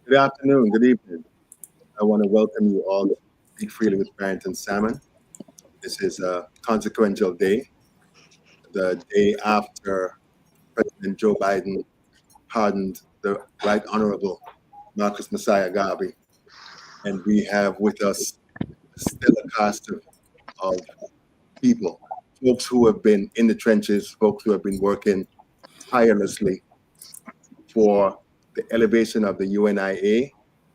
Good afternoon, good evening. I want to welcome you all to Speak Freely with Barrington Salmon. This is a consequential day, the day after President Joe Biden pardoned the Right Honorable Marcus Messiah Garvey. And we have with us still a cast of people, folks who have been in the trenches, folks who have been working tirelessly for the elevation of the UNIA,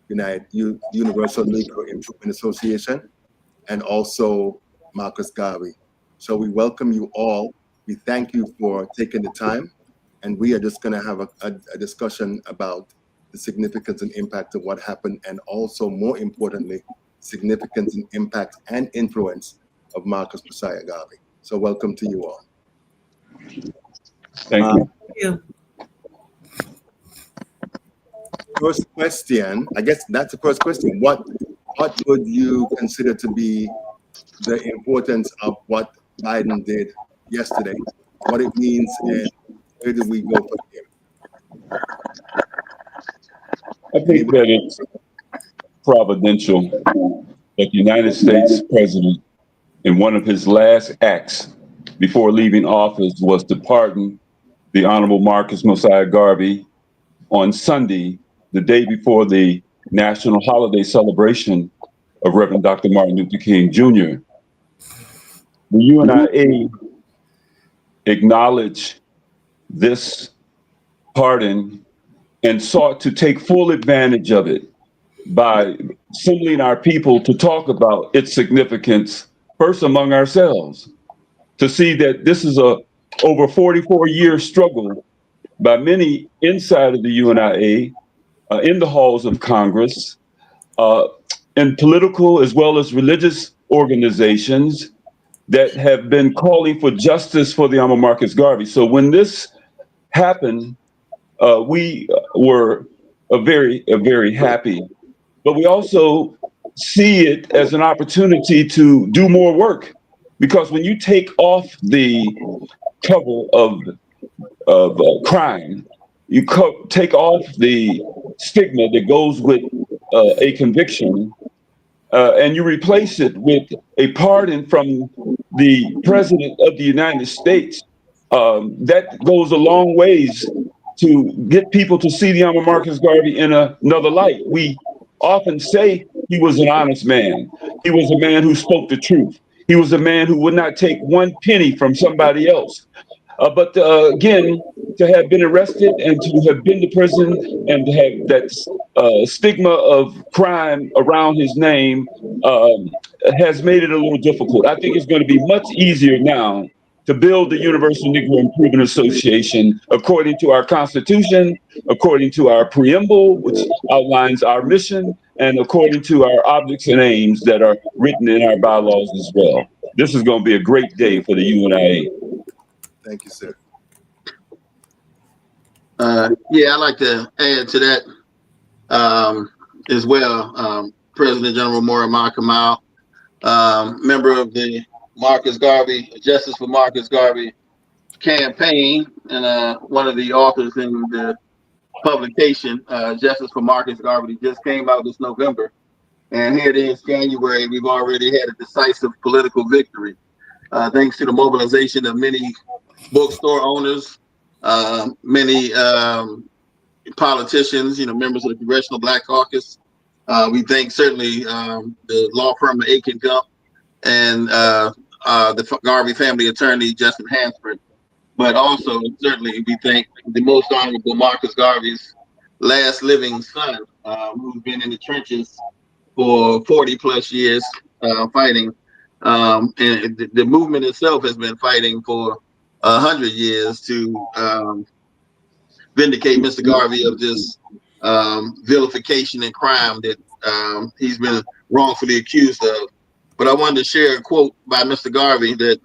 Universal Negro Improvement Association, and also Marcus Garvey. So we welcome you all. We thank you for taking the time, and we are just going to have a discussion about the significance and impact of what happened, and also, more importantly, significance and impact and influence of Marcus Messiah Garvey. So welcome to you all. Thank you. First question, I guess that's the first question. What would you consider to be the importance of what Biden did yesterday? What it means, and where do we go from here? I think that it's providential that the United States president, in one of his last acts before leaving office, was to pardon the Honorable Marcus Messiah Garvey on Sunday, the day before the national holiday celebration of Reverend Dr. Martin Luther King Jr. The UNIA acknowledged this pardon and sought to take full advantage of it by assembling our people to talk about its significance first among ourselves, to see that this is a over 44-year struggle by many inside of the UNIA, in the halls of Congress, in political as well as religious organizations that have been calling for justice for the Honorable Marcus Garvey. So when this happened, we were very happy, but we also see it as an opportunity to do more work, because when you take off the cover of crime, you take off the stigma that goes with a conviction, and you replace it with a pardon from the President of the United States. That goes a long ways to get people to see the Honorable Marcus Garvey in another light. We often say he was an honest man. He was a man who spoke the truth. He was a man who would not take one penny from somebody else. But again, to have been arrested and to have been to prison and to have that stigma of crime around his name has made it a little difficult. I think it's going to be much easier now to build the Universal Negro Improvement Association according to our Constitution, according to our preamble, which outlines our mission, and according to our objects and aims that are written in our bylaws as well. This is going to be a great day for the UNIA. Thank you, sir. Yeah, I'd like to add to that as well. President General Mora Kamal, member of the Marcus Garvey, Justice for Marcus Garvey campaign, and one of the authors in the publication, Justice for Marcus Garvey, just came out this November. And here it is, January, we've already had a decisive political victory. Thanks to the mobilization of many bookstore owners, many politicians, members of the Congressional Black Caucus. We thank certainly the law firm of Aiken Gump and the Garvey family attorney, Justin Hansford. But also, certainly, we thank the most honorable Marcus Garvey's last living son, who's been in the trenches for 40 plus years fighting. And the movement itself has been fighting for 100 years to vindicate Mr. Garvey of this vilification and crime that he's been wrongfully accused of. But I wanted to share a quote by Mr. Garvey that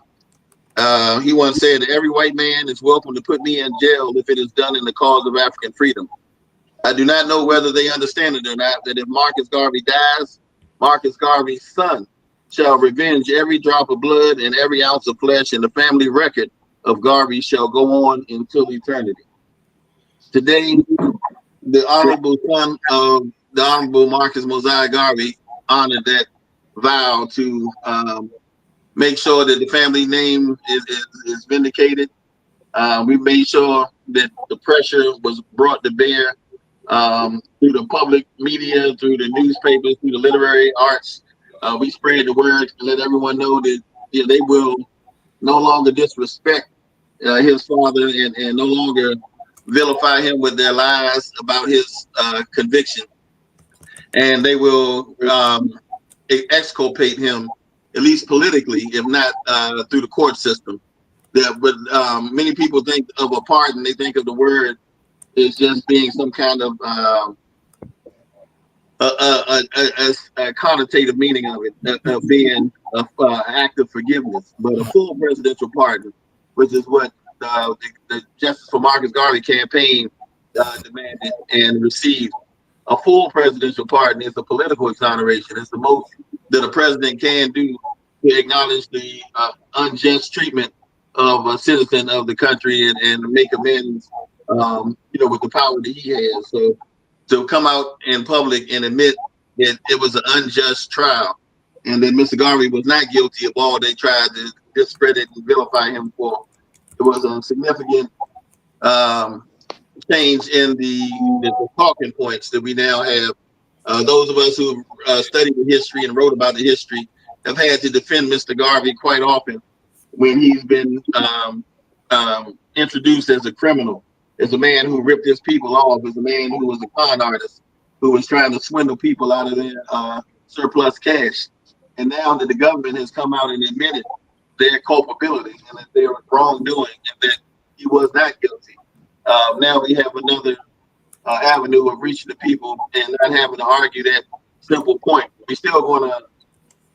he once said that every white man is welcome to put me in jail if it is done in the cause of African freedom. I do not know whether they understand it or not, that if Marcus Garvey dies, Marcus Garvey's son shall revenge every drop of blood and every ounce of flesh, and the family record of Garvey shall go on until eternity. Today, the honorable son of the honorable Marcus Mosiah Garvey honored that vow to make sure that the family name is vindicated. We made sure that the pressure was brought to bear through the public media, through the newspapers, through the literary arts. We spread the word to let everyone know that they will no longer disrespect his father and no longer vilify him with their lies about his conviction. And they will exculpate him, at least politically, if not through the court system. But many people think of a pardon, they think of the word as just being some kind of a connotative meaning of it, of being an act of forgiveness. But a full presidential pardon, which is what the Justice for Marcus Garvey campaign demanded and received. A full presidential pardon is a political exoneration. It's the most that a president can do to acknowledge the unjust treatment of a citizen of the country and make amends, with the power that he has. So to come out in public and admit that it was an unjust trial and that Mr. Garvey was not guilty of all they tried to discredit and vilify him for, it was a significant change in the talking points that we now have. Those of us who studied the history and wrote about the history have had to defend Mr. Garvey quite often when he's been introduced as a criminal, as a man who ripped his people off, as a man who was a con artist, who was trying to swindle people out of their surplus cash. And now that the government has come out and admitted their culpability and that their wrongdoing and that he was not guilty, now we have another avenue of reaching the people and not having to argue that simple point. We still going to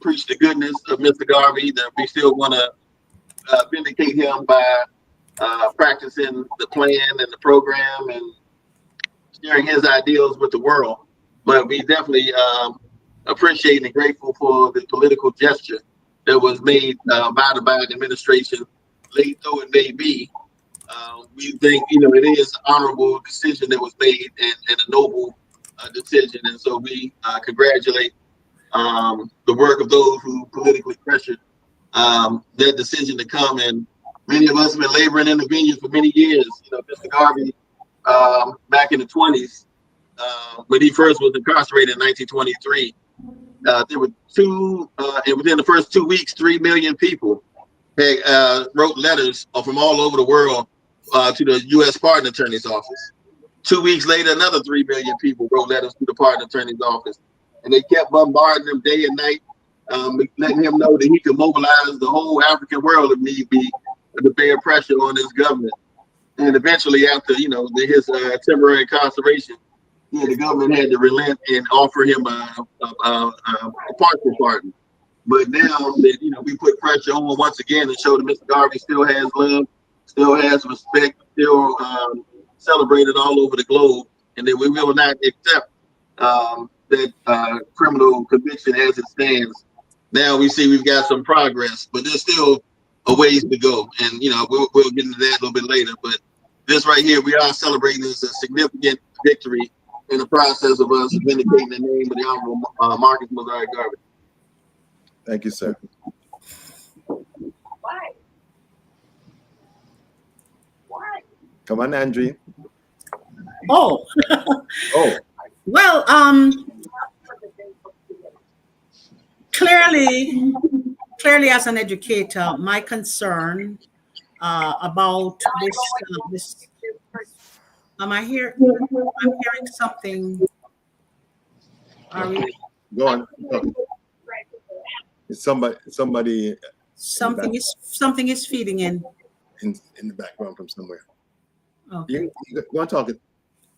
preach the goodness of Mr. Garvey. That we still want to vindicate him by practicing the plan and the program and sharing his ideals with the world. But we definitely appreciate and grateful for the political gesture that was made by the Biden administration, late though it may be. We think, it is an honorable decision that was made and a noble decision. And so we congratulate the work of those who politically pressured that decision to come. And many of us have been laboring in the vineyard for many years. Mr. Garvey, back in the 20s, when he first was incarcerated in 1923, there were and within the first 2 weeks, 3 million people had, wrote letters from all over the world to the U.S. Pardon Attorney's Office. 2 weeks later, another 3 million people wrote letters to the Pardon Attorney's Office. And they kept bombarding him day and night, letting him know that he could mobilize the whole African world if need be to bear pressure on his government. And eventually, after his temporary incarceration, the government had to relent and offer him a partial pardon. But now that we put pressure on once again and show that Mr. Garvey still has love, still has respect, still celebrated all over the globe, and that we will not accept that criminal conviction as it stands. Now we see we've got some progress, but there's still a ways to go, and we'll get into that a little bit later. But this right here, we are celebrating as a significant victory in the process of us vindicating the name of the Honorable Marcus Mosiah Garvey. Thank you, sir. Come on, Andrea. Oh. Oh. Well, clearly as an educator, my concern about this. Am I here? I'm hearing something. Are we? Go on. Somebody. Something is feeding in the background from somewhere. Okay. You go on talking.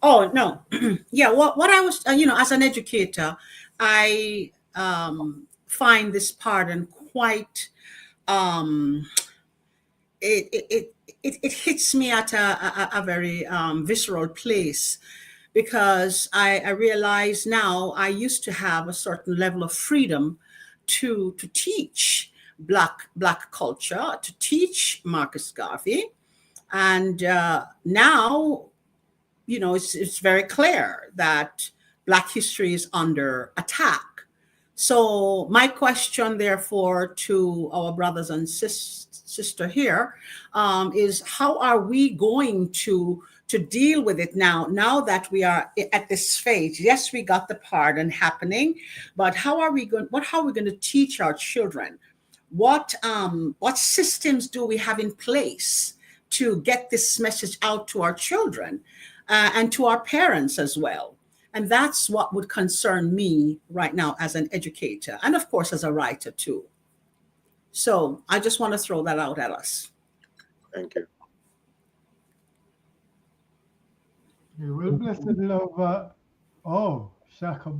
Oh no, yeah. What I was, as an educator, I find this pardon quite. It hits me at a very visceral place, because I realize now I used to have a certain level of freedom to teach black culture, to teach Marcus Garvey, and now it's very clear that Black history is under attack. So my question, therefore, to our brothers and sister here, is how are we going to deal with it now that we are at this phase? Yes, we got the pardon happening, but how are we going to teach our children? What systems do we have in place to get this message out to our children, and to our parents as well? And that's what would concern me right now as an educator, and of course as a writer too. So I just want to throw that out at us. Thank you. You will blessed love. Oh, Shaka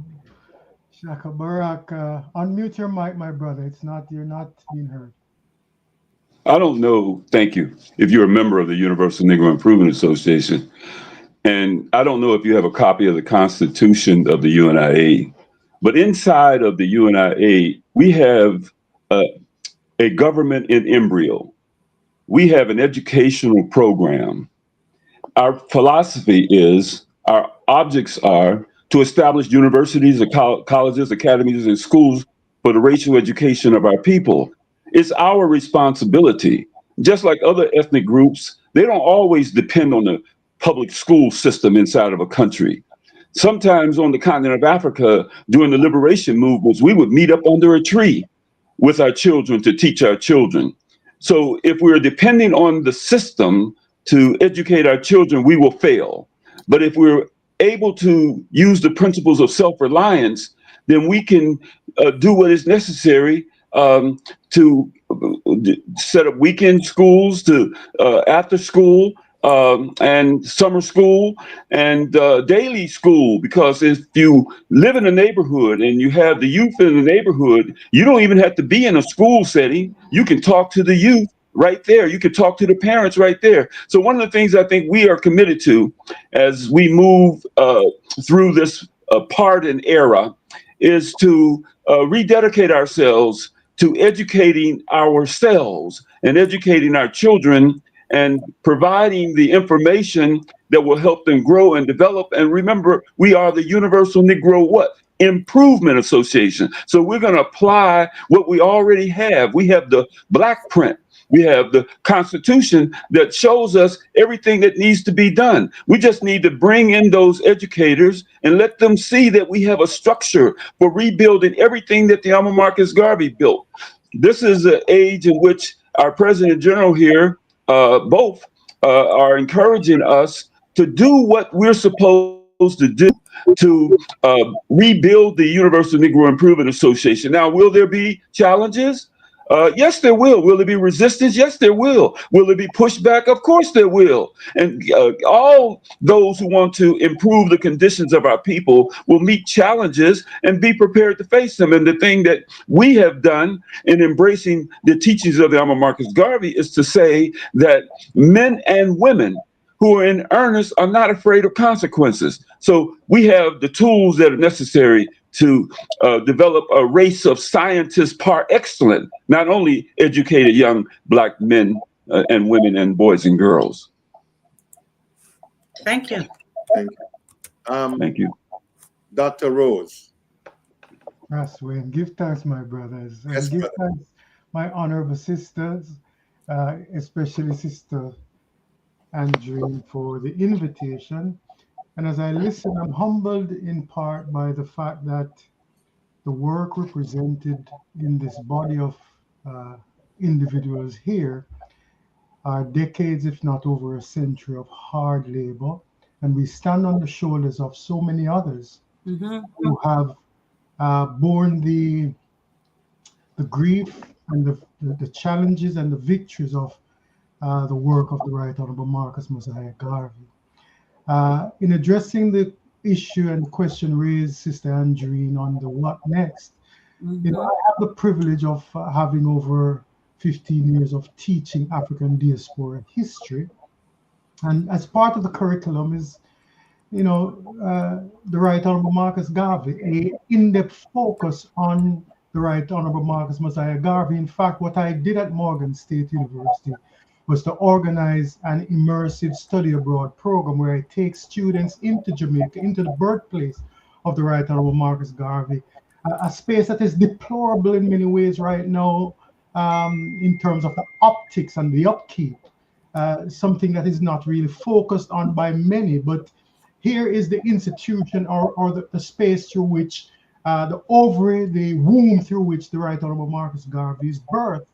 Barak. Unmute your mic, my brother. You're not being heard. I don't know, thank you, if you're a member of the Universal Negro Improvement Association. And I don't know if you have a copy of the Constitution of the UNIA, but inside of the UNIA, we have a government in embryo. We have an educational program. Our philosophy is, our objects are to establish universities, colleges, academies, and schools for the racial education of our people. It's our responsibility. Just like other ethnic groups, they don't always depend on the public school system inside of a country. Sometimes on the continent of Africa, during the liberation movements, we would meet up under a tree with our children to teach our children. So if we're depending on the system to educate our children, we will fail. But if we're able to use the principles of self-reliance, then we can do what is necessary to set up weekend schools, to after school, and summer school, and daily school. Because if you live in a neighborhood and you have the youth in the neighborhood, you don't even have to be in a school setting. You can talk to the youth right there. You can talk to the parents right there. So one of the things I think we are committed to as we move through this pardon era is to rededicate ourselves to educating ourselves and educating our children and providing the information that will help them grow and develop. And remember, we are the Universal Negro Improvement Association. So we're going to apply what we already have. We have the Black print. We have the Constitution that shows us everything that needs to be done. We just need to bring in those educators and let them see that we have a structure for rebuilding everything that the Marcus Garvey built. This is an age in which our President General here, both are encouraging us to do what we're supposed to do to rebuild the Universal Negro Improvement Association. Now, will there be challenges? Yes, there will. Will there be resistance? Yes, there will. Will there be pushback? Of course there will. And all those who want to improve the conditions of our people will meet challenges and be prepared to face them. And the thing that we have done in embracing the teachings of the Marcus Garvey is to say that men and women who are in earnest are not afraid of consequences. So we have the tools that are necessary to develop a race of scientists par excellence, not only educated young Black men and women and boys and girls. Thank you. Thank you. Thank you. Dr. Rose. Yes, Wayne. Give thanks, my brothers. Yes, And give brother. thanks, my honorable sisters, especially Sister Andrew, for the invitation. And as I listen, I'm humbled in part by the fact that the work represented in this body of individuals here are decades, if not over a century, of hard labor. And we stand on the shoulders of so many others who have borne the grief and the challenges and the victories of the work of the Right Honorable Marcus Garvey. In addressing the issue and question raised, Sister Andreen, on the what next, I have the privilege of having over 15 years of teaching African diaspora history. And as part of the curriculum is, the Right Honorable Marcus Garvey, a in-depth focus on the Right Honorable Marcus Garvey. In fact, what I did at Morgan State University was to organize an immersive study abroad program where I take students into Jamaica, into the birthplace of the Right Honorable Marcus Garvey, a space that is deplorable in many ways right now, in terms of the optics and the upkeep, something that is not really focused on by many. But here is the institution, or the space through which the ovary, the womb through which the Right Honorable Marcus Garvey is birthed.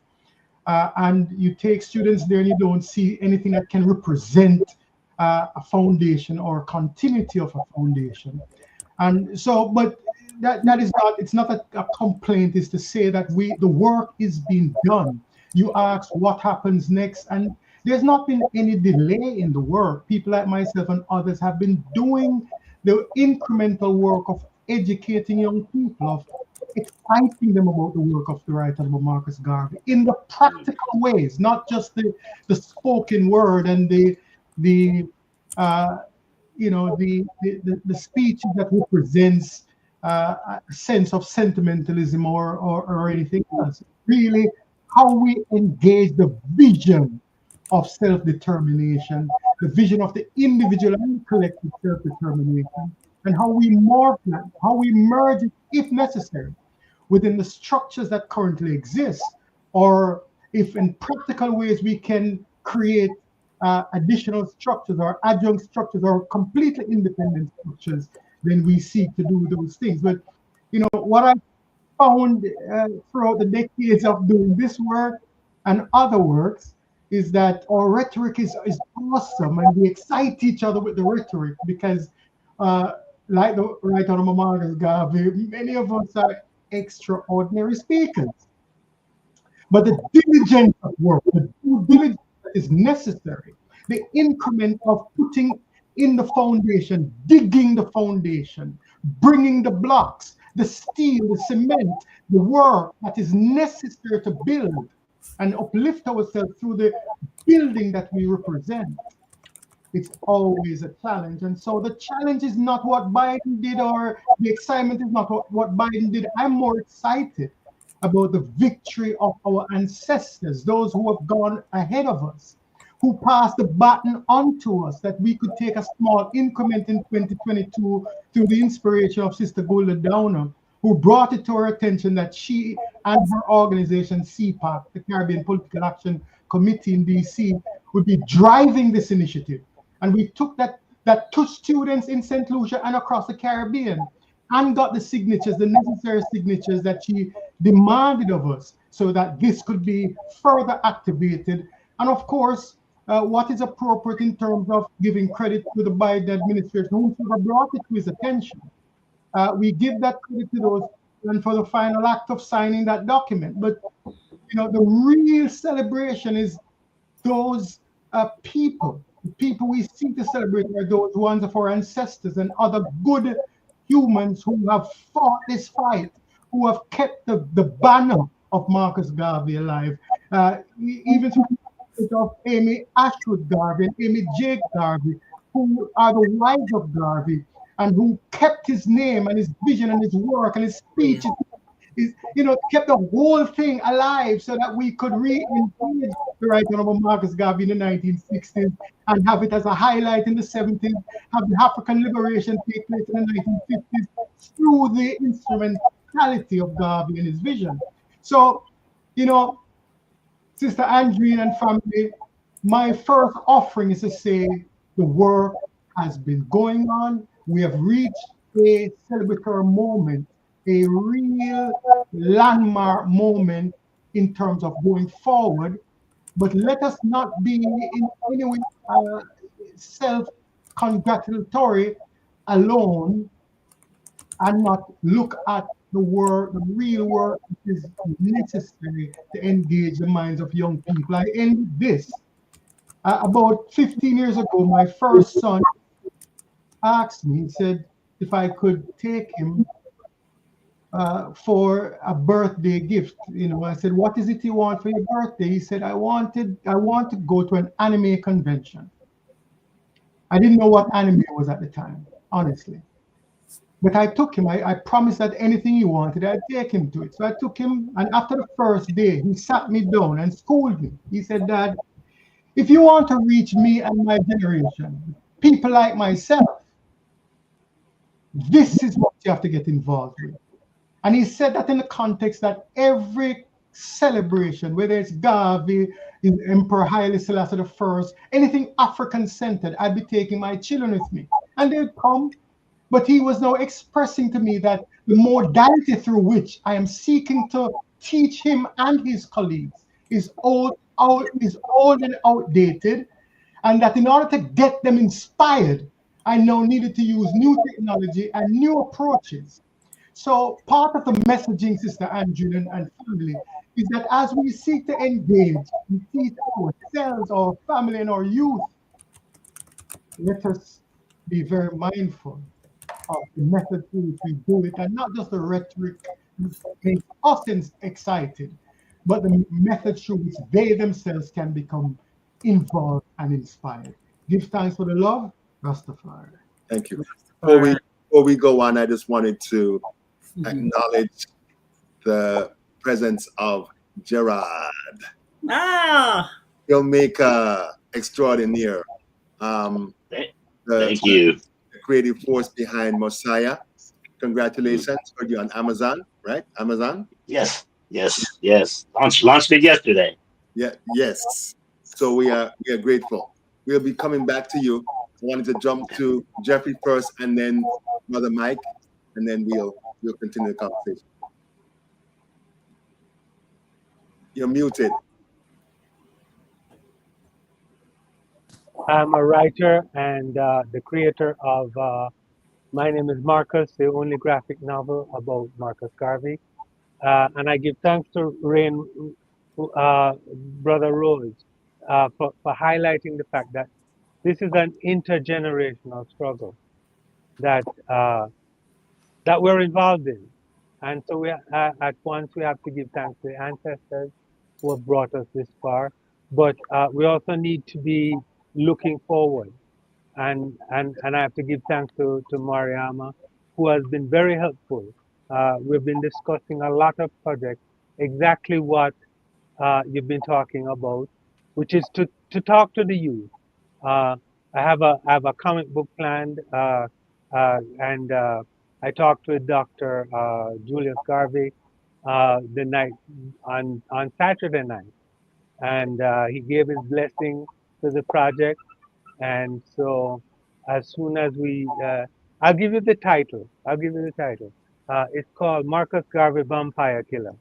And you take students there and you don't see anything that can represent a foundation or continuity of a foundation. And so, but that is not, it's not a complaint, is to say that the work is being done. You ask what happens next, and there's not been any delay in the work. People like myself and others have been doing the incremental work of educating young people, of exciting them about the work of the Right Honorable Marcus Garvey in the practical ways, not just the spoken word and the speech that represents a sense of sentimentalism or anything else. Really, how we engage the vision of self-determination, the vision of the individual and collective self-determination, and how we morph that, how we merge it, if necessary, within the structures that currently exist, or if in practical ways we can create additional structures or adjunct structures or completely independent structures, then we seek to do those things. But what I found throughout the decades of doing this work and other works is that our rhetoric is awesome, and we excite each other with the rhetoric because, like the Right Honorable Marcus Garvey, many of us are extraordinary speakers. But the diligence of work, the due diligence that is necessary, the increment of putting in the foundation, digging the foundation, bringing the blocks, the steel, the cement, the work that is necessary to build and uplift ourselves through the building that we represent. It's always a challenge. And so the challenge is not what Biden did, or the excitement is not what Biden did. I'm more excited about the victory of our ancestors, those who have gone ahead of us, who passed the baton on to us, that we could take a small increment in 2022 through the inspiration of Sister Golda Downer, who brought it to our attention that she and her organization, CPAC, the Caribbean Political Action Committee in DC, would be driving this initiative. And we took that to students in St. Lucia and across the Caribbean, and got the signatures, the necessary signatures that she demanded of us, so that this could be further activated. And of course, what is appropriate in terms of giving credit to the Biden administration, whoever brought it to his attention. We give that credit to those, and for the final act of signing that document. But the real celebration is those people. The people we seek to celebrate are those ones of our ancestors and other good humans who have fought this fight, who have kept the banner of Marcus Garvey alive. Even through of Amy Ashwood Garvey and Amy J. Garvey, who are the wives of Garvey, and who kept his name and his vision and his work and his speech, kept the whole thing alive, so that we could re-engage the Right Honorable Marcus Garvey in the 1960s and have it as a highlight in the 70s, have the African liberation take place in the 1950s through the instrumentality of Garvey and his vision. So, Sister Andreen and family, my first offering is to say the work has been going on. We have reached a celebratory moment, a real landmark moment in terms of going forward. But let us not be in any way self-congratulatory alone, and not look at the work, the real work that is necessary to engage the minds of young people. I end this. About 15 years ago, my first son asked me, he said, if I could take him for a birthday gift. I said, what is it you want for your birthday? He said, I want to go to an anime convention. I didn't know what anime was at the time, honestly. But I took him. I promised that anything he wanted, I'd take him to it. So I took him, and after the first day, he sat me down and schooled me. He said, Dad, If you want to reach me and my generation, people like myself, this is what you have to get involved with. And he said that in the context that every celebration, whether it's Garvey, Emperor Haile Selassie I, anything African centered, I'd be taking my children with me. And they'd come. But he was now expressing to me that the modality through which I am seeking to teach him and his colleagues is old and outdated, and that in order to get them inspired, I now needed to use new technology and new approaches. So part of the messaging, Sister Andrew and family, is that as we seek to engage and teach ourselves, our family, and our youth, let us be very mindful of the method through which we do it, and not just the rhetoric makes us excited, but the method through which they themselves can become involved and inspired. Give thanks for the love, Rastafari. Thank you. Before we go on, I just wanted to acknowledge the presence of Gerard, Ah, filmmaker extraordinaire. Thank you. The creative force behind Messiah. Congratulations. Heard you on Amazon, right? Amazon? Yes. Launched it yesterday. Yeah, yes. So we are grateful. We'll be coming back to you. I wanted to jump to Jeffrey first and then Brother Mike, and then we'll continue the conversation. You're muted. I'm a writer and the creator of My Name is Marcus, the only graphic novel about Marcus Garvey. And I give thanks to Brother Rose, for highlighting the fact that this is an intergenerational struggle that that we're involved in. And so at once we have to give thanks to the ancestors who have brought us this far, but we also need to be looking forward. And I have to give thanks to Mariama, who has been very helpful. We've been discussing a lot of projects, exactly what you've been talking about, which is to talk to the youth. I have a comic book planned, and I talked with Dr. Julius Garvey the night on Saturday night, and he gave his blessing to the project. And so, as soon as I'll give you the title. I'll give you the title. It's called Marcus Garvey Vampire Killer,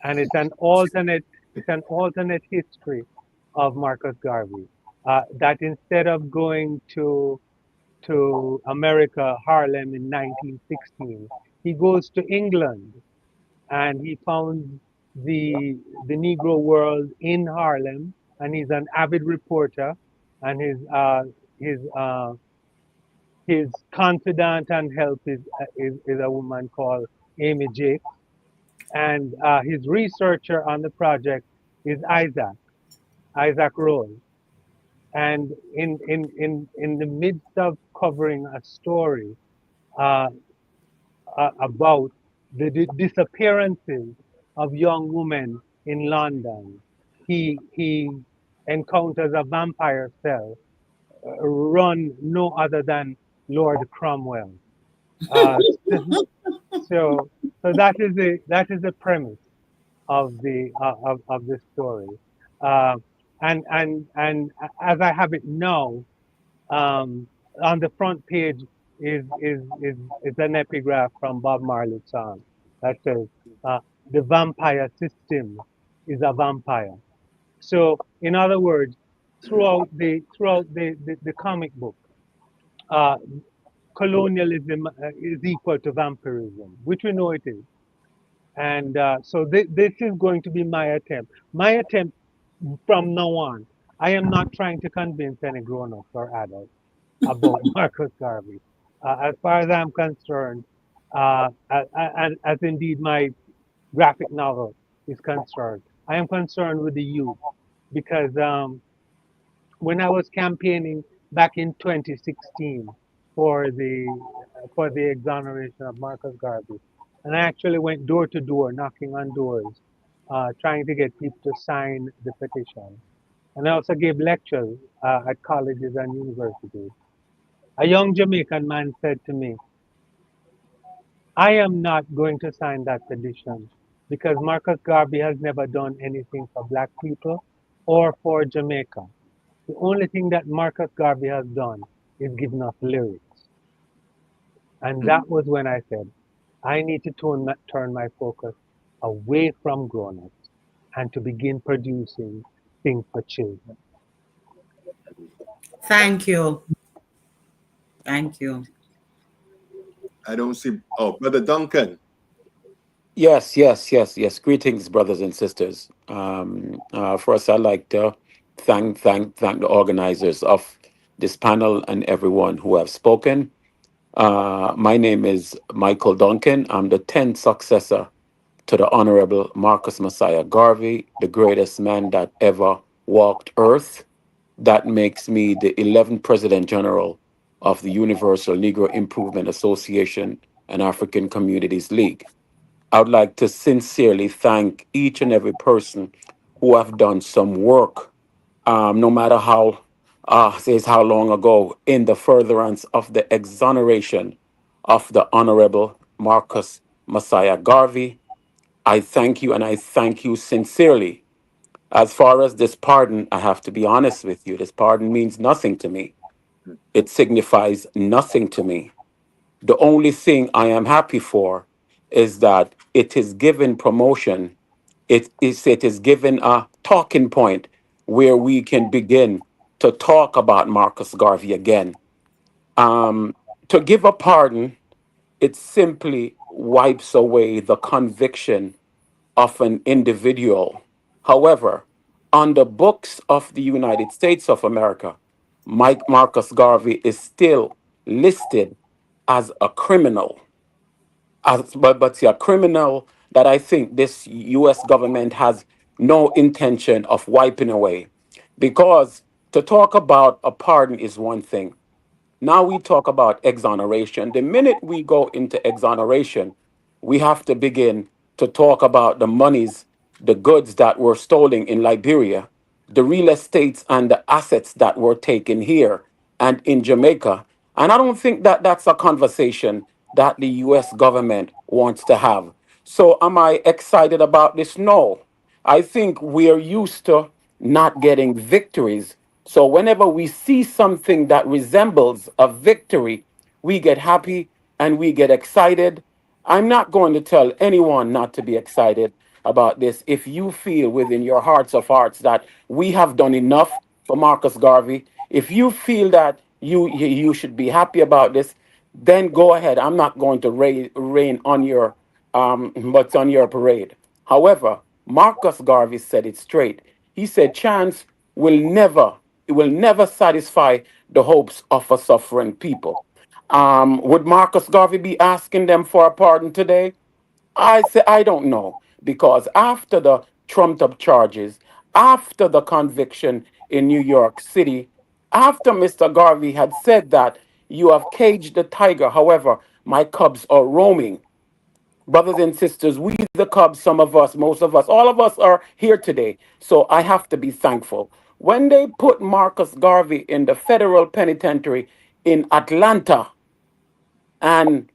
and it's an alternate history of Marcus Garvey. That instead of going to America, Harlem in 1916, he goes to England and he found the Negro world in Harlem, and he's an avid reporter, and his his confidant and help is a woman called Amy Jakes, and his researcher on the project is Isaac Rose. And in the midst of covering a story uh, about the disappearances of young women in London, he encounters a vampire cell run no other than Lord Cromwell. Uh, so that is the premise of the story. Uh, and as I have it now, um, on the front page is an epigraph from Bob Marley's song that says, "The vampire system is a vampire." So, in other words, throughout the comic book, uh, colonialism is equal to vampirism, which we know it is. And so this is going to be my attempt. My attempt from now on. I am not trying to convince any grown-ups or adults about Marcus Garvey. As far as I'm concerned, as indeed my graphic novel is concerned, I am concerned with the youth because when I was campaigning back in 2016 for the exoneration of Marcus Garvey, and I actually went door to door, knocking on doors, trying to get people to sign the petition. and I also gave lectures at colleges and universities. A young Jamaican man said to me, I am not going to sign that petition because Marcus Garvey has never done anything for black people or for Jamaica. The only thing that Marcus Garvey has done is given us lyrics. And that was when I said, I need to turn my focus away from grown-ups and to begin producing things for children. Thank you. Thank you. I don't see. Oh, Brother Duncan. Yes, yes, yes, yes. Greetings, brothers and sisters. First, I'd like to thank the organizers of this panel and everyone who have spoken. My name is Michael Duncan. I'm the 10th successor to the Honorable Marcus Messiah Garvey, the greatest man that ever walked Earth. That makes me the 11th President General of the Universal Negro Improvement Association and African Communities League. I would like to sincerely thank each and every person who have done some work, no matter says how long ago, in the furtherance of the exoneration of the Honorable Marcus Messiah Garvey. I thank you, and I thank you sincerely. As far as this pardon, I have to be honest with you. This pardon means nothing to me. It signifies nothing to me. The only thing I am happy for is that it is given promotion. It is given a talking point where we can begin to talk about Marcus Garvey again. Um, to give a pardon, it simply wipes away the conviction of an individual. However, on the books of the United States of America, Mike Marcus Garvey is still listed as a criminal, but a criminal that I think this US government has no intention of wiping away. Because to talk about a pardon is one thing. Now we talk about exoneration. The minute we go into exoneration, we have to begin to talk about the monies, the goods that were stolen in Liberia, the real estates and the assets that were taken here and in Jamaica. And I don't think that that's a conversation that the US government wants to have. So am I excited about this? No. I think we're used to not getting victories. So whenever we see something that resembles a victory, we get happy and we get excited. I'm not going to tell anyone not to be excited about this. If you feel within your hearts of hearts that we have done enough for Marcus Garvey, if you feel that you should be happy about this, then go ahead. I'm not going to rain on your but on your parade. However, Marcus Garvey said it straight. He said, "Chance will never, it will never satisfy the hopes of a suffering people." Would Marcus Garvey be asking them for a pardon today? I say I don't know, because after the trumped up charges, after the conviction in New York City, after Mr. Garvey had said that you have caged the tiger, however, my cubs are roaming. Brothers and sisters, we the Cubs, some of us, most of us, all of us are here today. So I have to be thankful. When they put Marcus Garvey in the federal penitentiary in Atlanta, and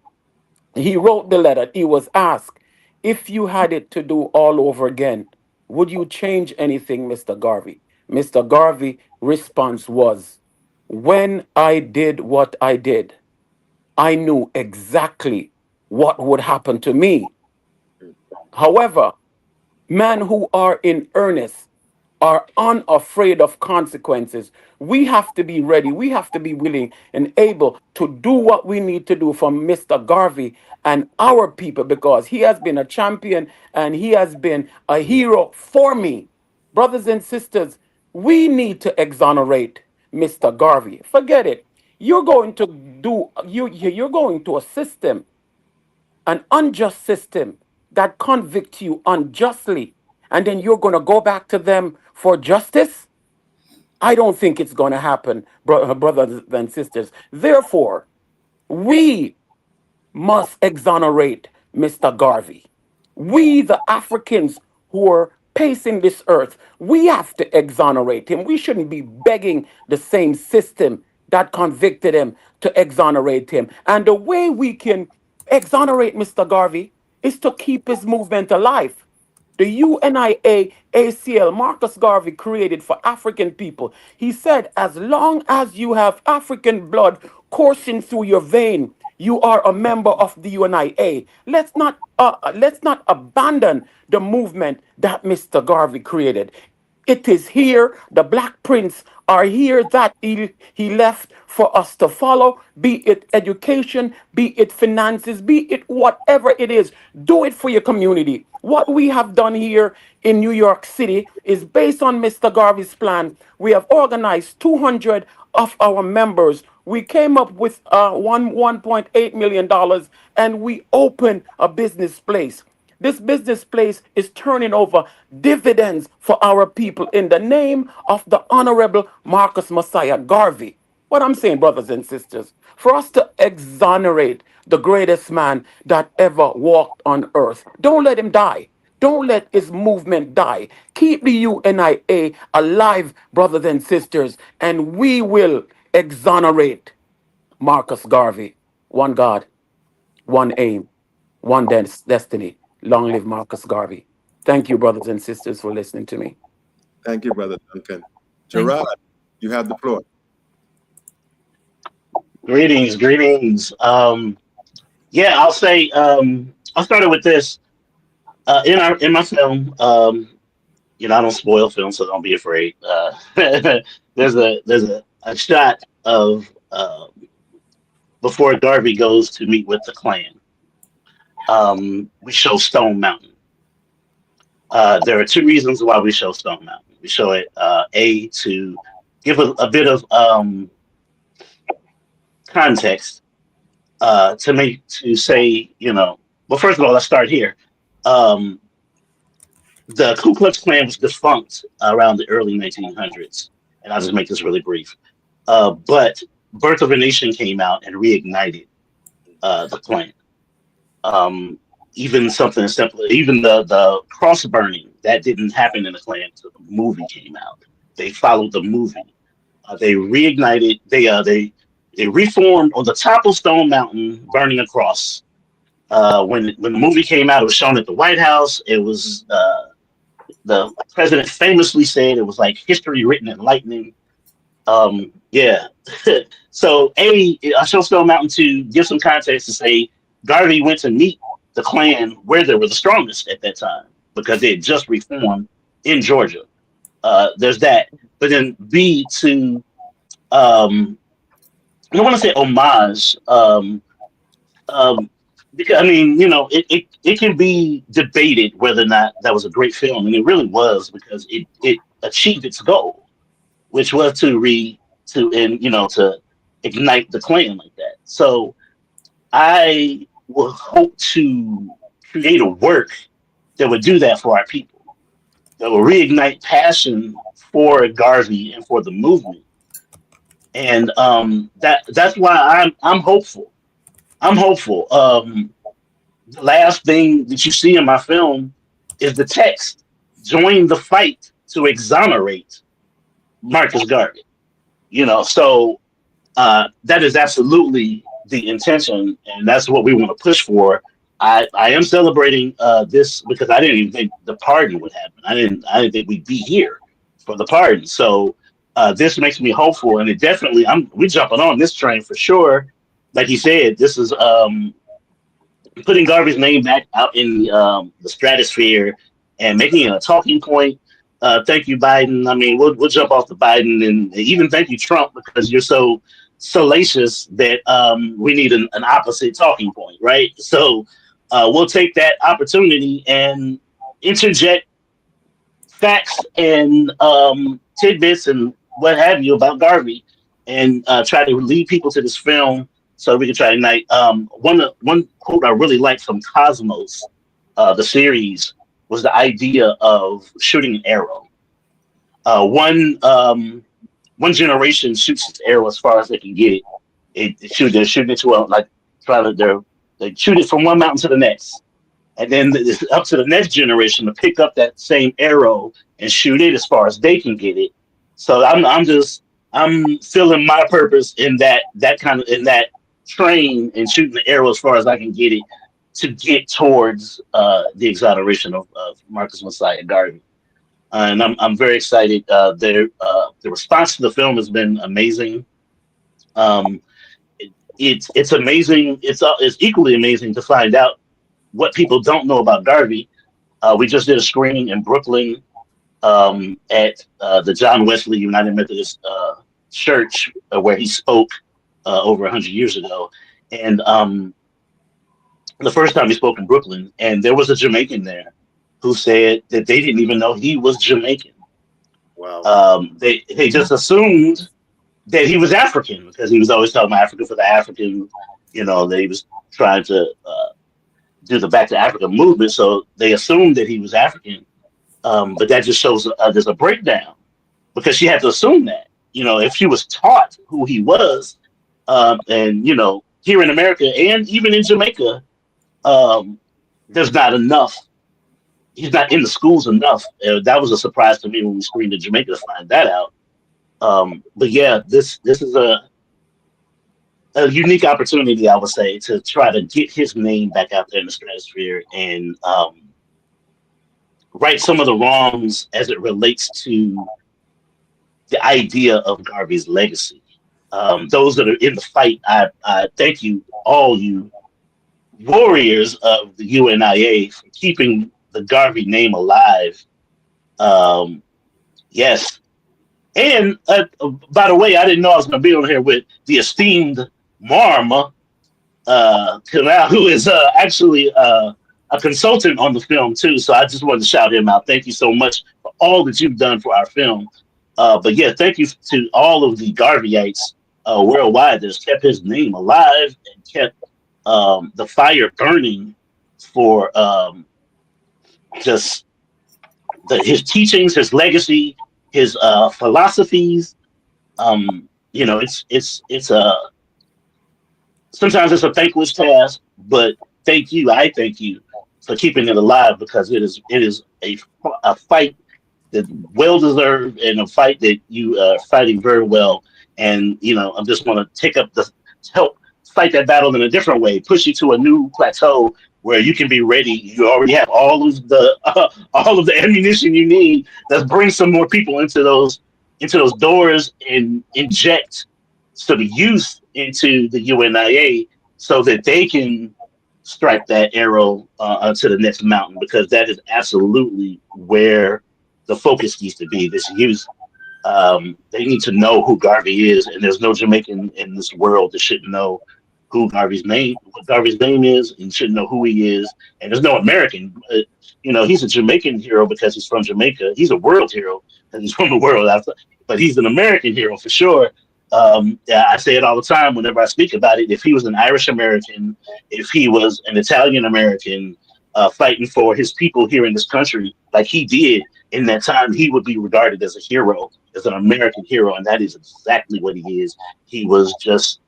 he wrote the letter, he was asked, if you had it to do all over again, would you change anything, Mr. Garvey? Mr. Garvey' response was, when I did what I did, I knew exactly what would happen to me. However, men who are in earnest are unafraid of consequences. We have to be ready. We have to be willing and able to do what we need to do for Mr. Garvey and our people, because he has been a champion and he has been a hero for me. Brothers and sisters, we need to exonerate Mr. Garvey. Forget it. You're going to you're going to a system, an unjust system that convict you unjustly, and then you're going to go back to them for justice? I don't think it's going to happen, brothers and sisters. Therefore, we must exonerate Mr. Garvey. We, the Africans who are pacing this earth. We have to exonerate him. We shouldn't be begging the same system that convicted him to exonerate him. And the way we can exonerate Mr. Garvey is to keep his movement alive. The UNIA ACL Marcus Garvey created for African people. He said, as long as you have African blood coursing through your vein, you are a member of the UNIA. Let's not abandon the movement that Mr. Garvey created. It is here, the Black Prince are here that he left for us to follow, be it education, be it finances, be it whatever it is. Do it for your community. What we have done here in New York City is based on Mr. Garvey's plan. We have organized 200 of our members. We came up with $1.8 million and we opened a business place. This business place is turning over dividends for our people in the name of the Honorable Marcus Messiah Garvey. What I'm saying, brothers and sisters, for us to exonerate the greatest man that ever walked on earth, don't let him die. Don't let his movement die. Keep the UNIA alive, brothers and sisters, and we will exonerate Marcus Garvey. One God, one aim, one destiny. Long live Marcus Garvey. Thank you, brothers and sisters, for listening to me. Thank you, Brother Duncan. Thank Gerard, you have the floor. Greetings, greetings. Yeah, I'll say I'll start it with this. In my film, I don't spoil film, so don't be afraid. There's a shot of before Garvey goes to meet with the Klan. We show Stone Mountain. There are two reasons why we show Stone Mountain. We show it to give a bit of context to say, well, first of all, let's start here. The Ku Klux Klan was defunct around the early 1900s, and I'll just make this really brief. But Birth of a Nation came out and reignited the Klan. Even something as simple, even the cross burning, that didn't happen in the Klan until the movie came out. They followed the movie. They reignited. They reformed on the top of Stone Mountain, burning a cross. When the movie came out, it was shown at the White House. It was the president famously said it was like history written in lightning. Yeah. So I show Stone Mountain to give some context to say Garvey went to meet the Klan where they were the strongest at that time because they had just reformed in Georgia. There's that. But then B, to I don't want to say homage, because it can be debated whether or not that was a great film, and it really was because it achieved its goal, which was to ignite the Klan like that. So I will hope to create a work that would do that for our people, that will reignite passion for Garvey and for the movement. And that's why I'm hopeful. I'm hopeful. The last thing that you see in my film is the text: "Join the fight to exonerate Marcus Garvey." So that is absolutely the intention, and that's what we want to push for. I am celebrating this because I didn't even think the pardon would happen. I didn't think we'd be here for the pardon. So this makes me hopeful, and it definitely we're jumping on this train for sure. Like you said, this is putting Garvey's name back out in the stratosphere and making it a talking point. Thank you, Biden. I mean, we'll jump off the Biden, and even thank you, Trump, because you're so salacious that we need an opposite talking point, right? So we'll take that opportunity and interject facts and tidbits and what have you about Garvey, and try to lead people to this film so we can try to ignite. One quote I really liked from Cosmos, the series, was the idea of shooting an arrow. One generation shoots its arrow as far as they can get it. They're shooting it to they shoot it from one mountain to the next. and then it's up to the next generation to pick up that same arrow and shoot it as far as they can get it. So I'm filling my purpose in that kind of in that train and shooting the arrow as far as I can get it to get towards the exoneration of Marcus Messiah Garvey. And I'm very excited. The response to the film has been amazing. Um, it's amazing. It's equally amazing to find out what people don't know about Garvey. We just did a screening in Brooklyn at the John Wesley United Methodist Church where he spoke over 100 years ago, and the first time he spoke in Brooklyn, and there was a Jamaican there who said that they didn't even know he was Jamaican. Wow. They just assumed that he was African because he was always talking about Africa for the African. That he was trying to do the Back to Africa movement, so they assumed that he was African. But that just shows there's a breakdown because she had to assume that. If she was taught who he was, and here in America and even in Jamaica, there's not enough. He's not in the schools enough. That was a surprise to me when we screened in Jamaica to find that out. But yeah, this is a unique opportunity, I would say, to try to get his name back out there in the stratosphere and right some of the wrongs as it relates to the idea of Garvey's legacy. Those that are in the fight, I thank you, all you warriors of the UNIA, for keeping the Garvey name alive. Yes. And by the way, I didn't know I was going to be on here with the esteemed Marma Canal, who is actually a consultant on the film too. So I just wanted to shout him out. Thank you so much for all that you've done for our film. But yeah, thank you to all of the Garveyites worldwide that's kept his name alive and kept the fire burning for just his teachings, his legacy, his philosophies. It's a sometimes it's a thankless task, but I thank you for keeping it alive because it is a fight that well deserved and a fight that you are fighting very well. And I just want to take up the help fight that battle in a different way, push you to a new plateau where you can be ready. You already have all of the ammunition you need. Let's bring some more people into those doors and inject some youth into the UNIA so that they can strike that arrow to the next mountain, because that is absolutely where the focus needs to be. This youth, they need to know who Garvey is, and there's no Jamaican in this world that shouldn't know what Garvey's name is, and shouldn't know who he is. And there's no American. He's a Jamaican hero because he's from Jamaica. He's a world hero because he's from the world. But he's an American hero for sure. Yeah, I say it all the time whenever I speak about it. If he was an Irish American, if he was an Italian American fighting for his people here in this country, like he did in that time, he would be regarded as a hero, as an American hero, and that is exactly what he is. He was just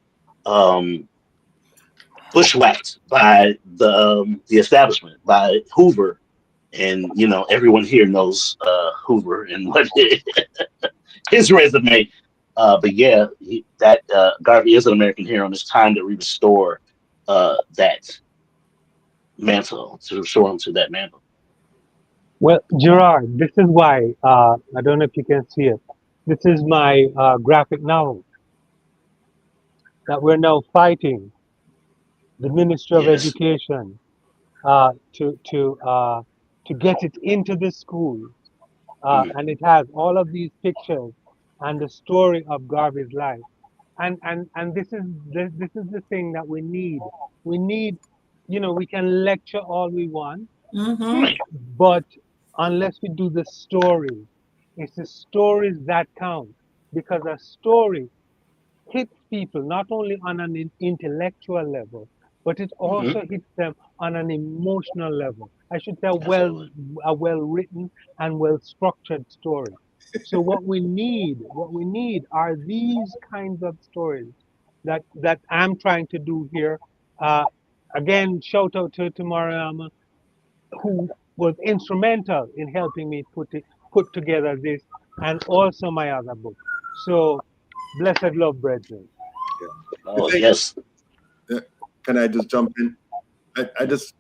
bushwhacked by the establishment, by Hoover, and everyone here knows Hoover and what his resume. But yeah, Garvey is an American hero, and it's time to restore that mantle, to restore him to that mantle. Well, Gerard, this is why, I don't know if you can see it. This is my graphic novel that we're now fighting the Ministry of Yes. Education to get it into the schools. And it has all of these pictures and the story of Garvey's life. And this is the thing that we need. We need, we can lecture all we want, Mm-hmm. Right. but unless we do the stories, it's the stories that count, because a story hits people not only on an intellectual level, but it Hmm. also hits them on an emotional level. I should say Absolutely. a well written and well structured story. So what we need are these kinds of stories that I'm trying to do here. Uh, Again, shout out to Mariama. who was instrumental in helping me put together this and also my other book. So, blessed love, brethren. Yeah. The Oh thing, yes. can I just jump in? I just,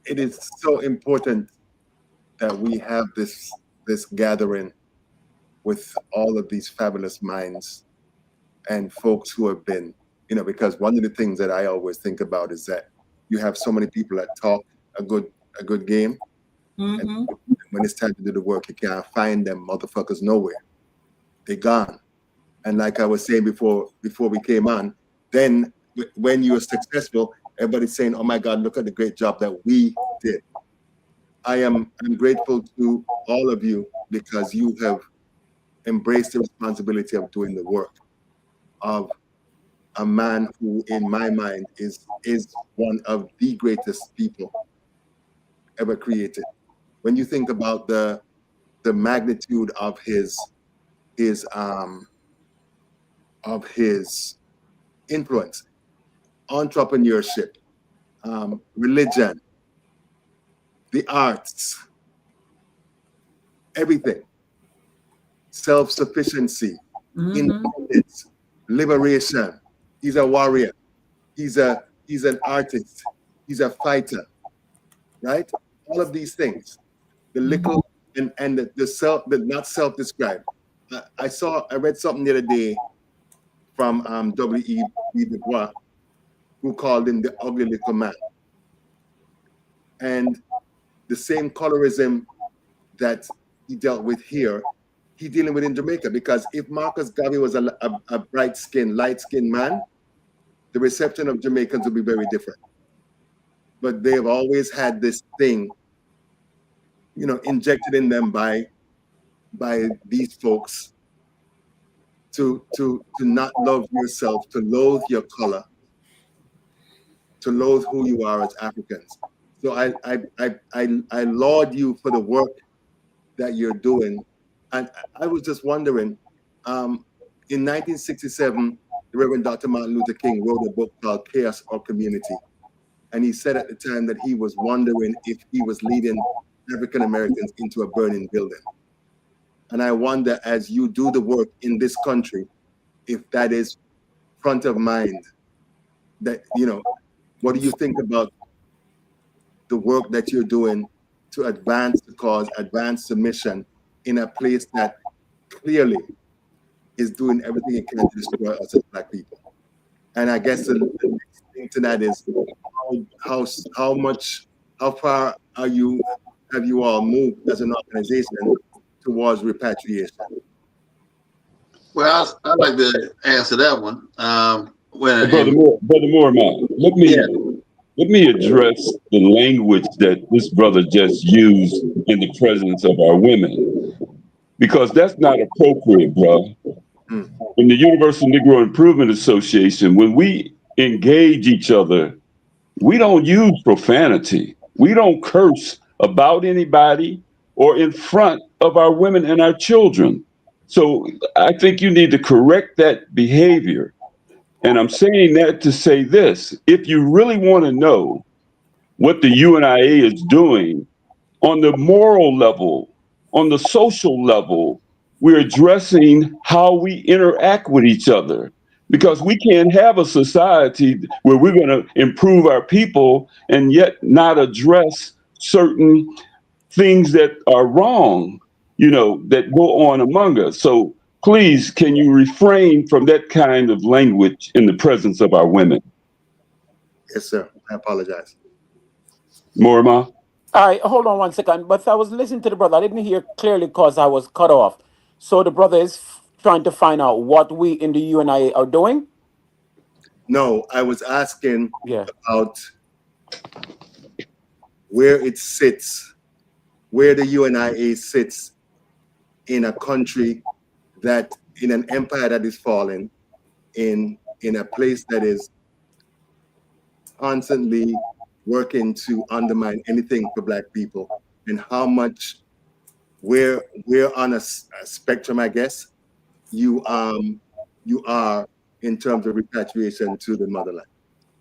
it is so important that we have this gathering with all of these fabulous minds and folks who have been, because one of the things that I always think about is that you have so many people that talk a good game, and Mm-hmm. when it's time to do the work, you can't find them motherfuckers nowhere. They're gone. And like I was saying before we came on, then when you're successful, everybody's saying, "Oh my God, look at the great job that we did." I'm grateful to all of you because you have embraced the responsibility of doing the work of a man who, in my mind, is one of the greatest people ever created. When you think about the magnitude of his um of his influence, entrepreneurship, religion, the arts, everything, self-sufficiency, Mm-hmm. independence, liberation. He's a warrior. He's an artist. He's a fighter, right? All of these things. The Mm-hmm. little and the self, the not self-described. I read something the other day from W.E.B. Du Bois, who called him the ugly little man. And the same colorism that he dealt with here, he dealing with in Jamaica. Because if Marcus Garvey was a bright-skinned, light-skinned man, the reception of Jamaicans would be very different. But they've always had this thing, injected in them by these folks to not love yourself, to loathe your color, to loathe who you are as Africans. So I laud you for the work that you're doing. And I was just wondering, in 1967, the Reverend Dr. Martin Luther King wrote a book called Chaos or Community. And he said at the time that he was wondering if he was leading African Americans into a burning building. And I wonder, as you do the work in this country, if that is front of mind, that, what do you think about the work that you're doing to advance the cause, advance the mission in a place that clearly is doing everything it can to destroy us as Black people? And I guess the next thing to that is how far have you all moved as an organization towards repatriation? Well, I'd like to answer that one. Hey, Brother Moore, man, Yeah, let me address the language that this brother just used in the presence of our women, because that's not appropriate, bro. Mm, In the Universal Negro Improvement Association, when we engage each other, we don't use profanity. We don't curse about anybody or in front of our women and our children. So I think you need to correct that behavior. And I'm saying that to say this: if you really want to know what the UNIA is doing on the moral level, on the social level, we're addressing how we interact with each other. Because we can't have a society where we're going to improve our people and yet not address certain things that are wrong, that go on among us. So please, can you refrain from that kind of language in the presence of our women? yes, sir. I apologize. Morma? All right, hold on one second. But I was listening to the brother. I didn't hear clearly because I was cut off. So the brother is trying to find out what we in the UNIA are doing. No, I was asking Yeah. about where it sits, where the UNIA sits in a country that, in an empire that is falling, in a place that is constantly working to undermine anything for Black people, and how much we're on a spectrum, I guess, you are in terms of repatriation to the motherland.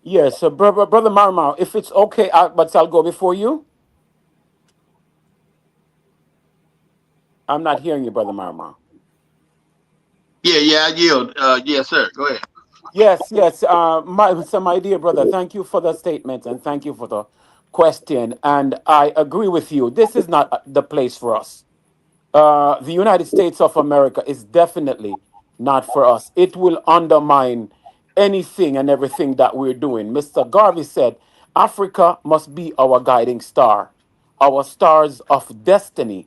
Yes, so brother Marmar, if it's okay, but I'll go before you. I'm not hearing you, brother Marmar. Yeah, I yield. Yes, sir. Go ahead. Yes, yes. My dear brother, thank you for the statement and thank you for the question. And I agree with you. This is not the place for us. The United States of America is definitely not for us. It will undermine anything and everything that we're doing. Mr. Garvey said, Africa must be our guiding star, our stars of destiny.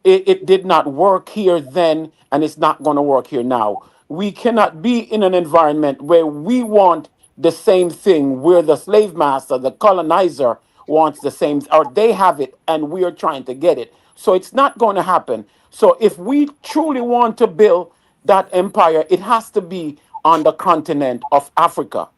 It did not work here then, and it's not going to work here now. We cannot be in an environment where we want the same thing, where the slave master, the colonizer, wants the same, or they have it, and we are trying to get it. So it's not going to happen. So if we truly want to build that empire, it has to be on the continent of Africa.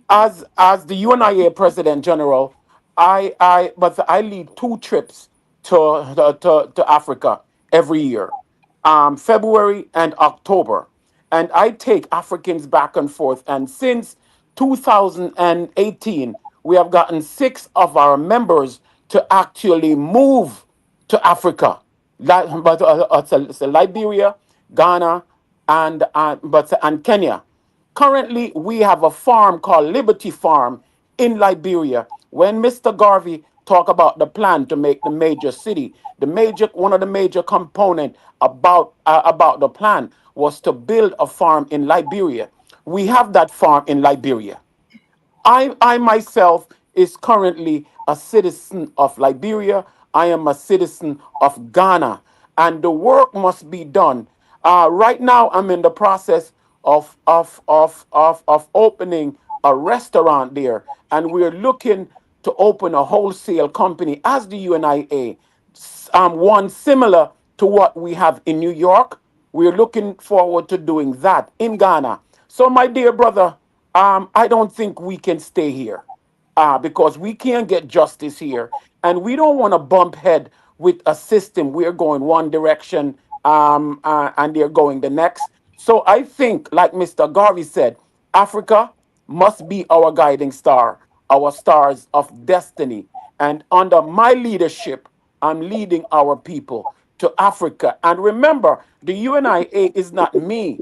As the UNIA President General, I lead two trips to Africa every year, February and October, and I take Africans back and forth. And since 2018, we have gotten six of our members to actually move to Africa. It's Liberia, Ghana, and Kenya. Currently, we have a farm called Liberty Farm in Liberia. When Mr. Garvey talked about the plan to make the major city, the major one of the major component about the plan was to build a farm in Liberia. We have that farm in Liberia. I myself is currently a citizen of Liberia. I am a citizen of Ghana, and the work must be done. Right now, I'm in the process of opening a restaurant there, and we're looking to open a wholesale company as the UNIA, one similar to what we have in New York. We're looking forward to doing that in Ghana. So, my dear brother, I don't think we can stay here because we can't get justice here. And we don't want to bump head with a system. We're going one direction and they're going the next. So I think, like Mr. Garvey said, Africa must be our guiding star, our stars of destiny. And under my leadership, I'm leading our people to Africa. And remember, the UNIA is not me,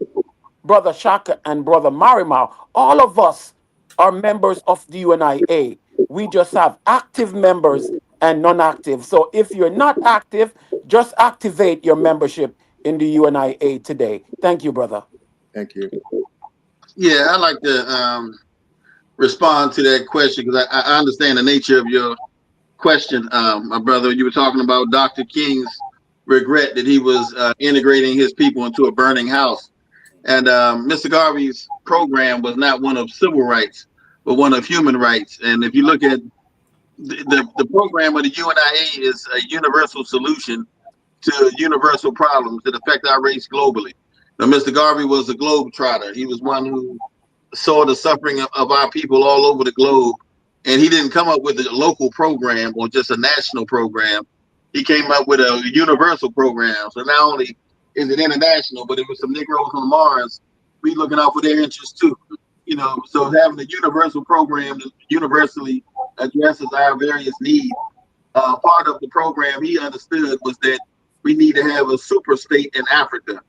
Brother Shaka and Brother Marimau. All of us are members of the UNIA. We just have active members and non-active. So if you're not active, just activate your membership in the UNIA today. Thank you, brother. Thank you. Yeah, I like to respond to that question because I understand the nature of your question, my brother. You were talking about Dr. King's regret that he was integrating his people into a burning house. And Mr. Garvey's program was not one of civil rights, but one of human rights. And if you look at the program of the UNIA is a universal solution to universal problems that affect our race globally. Now, Mr. Garvey was a globetrotter. He was one who saw the suffering of our people all over the globe. And he didn't come up with a local program or just a national program. He came up with a universal program. So not only is it international, but it was some Negroes on Mars. We looking out for their interests too. You know, so having a universal program that universally addresses our various needs. Part of the program he understood was that we need to have a super state in Africa.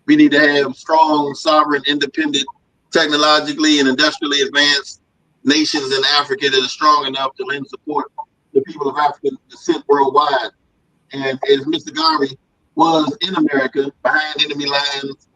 We need to have strong, sovereign, independent, technologically and industrially advanced nations in Africa that are strong enough to lend support to people of African descent worldwide. And as Mr. Garvey was in America, behind enemy lines,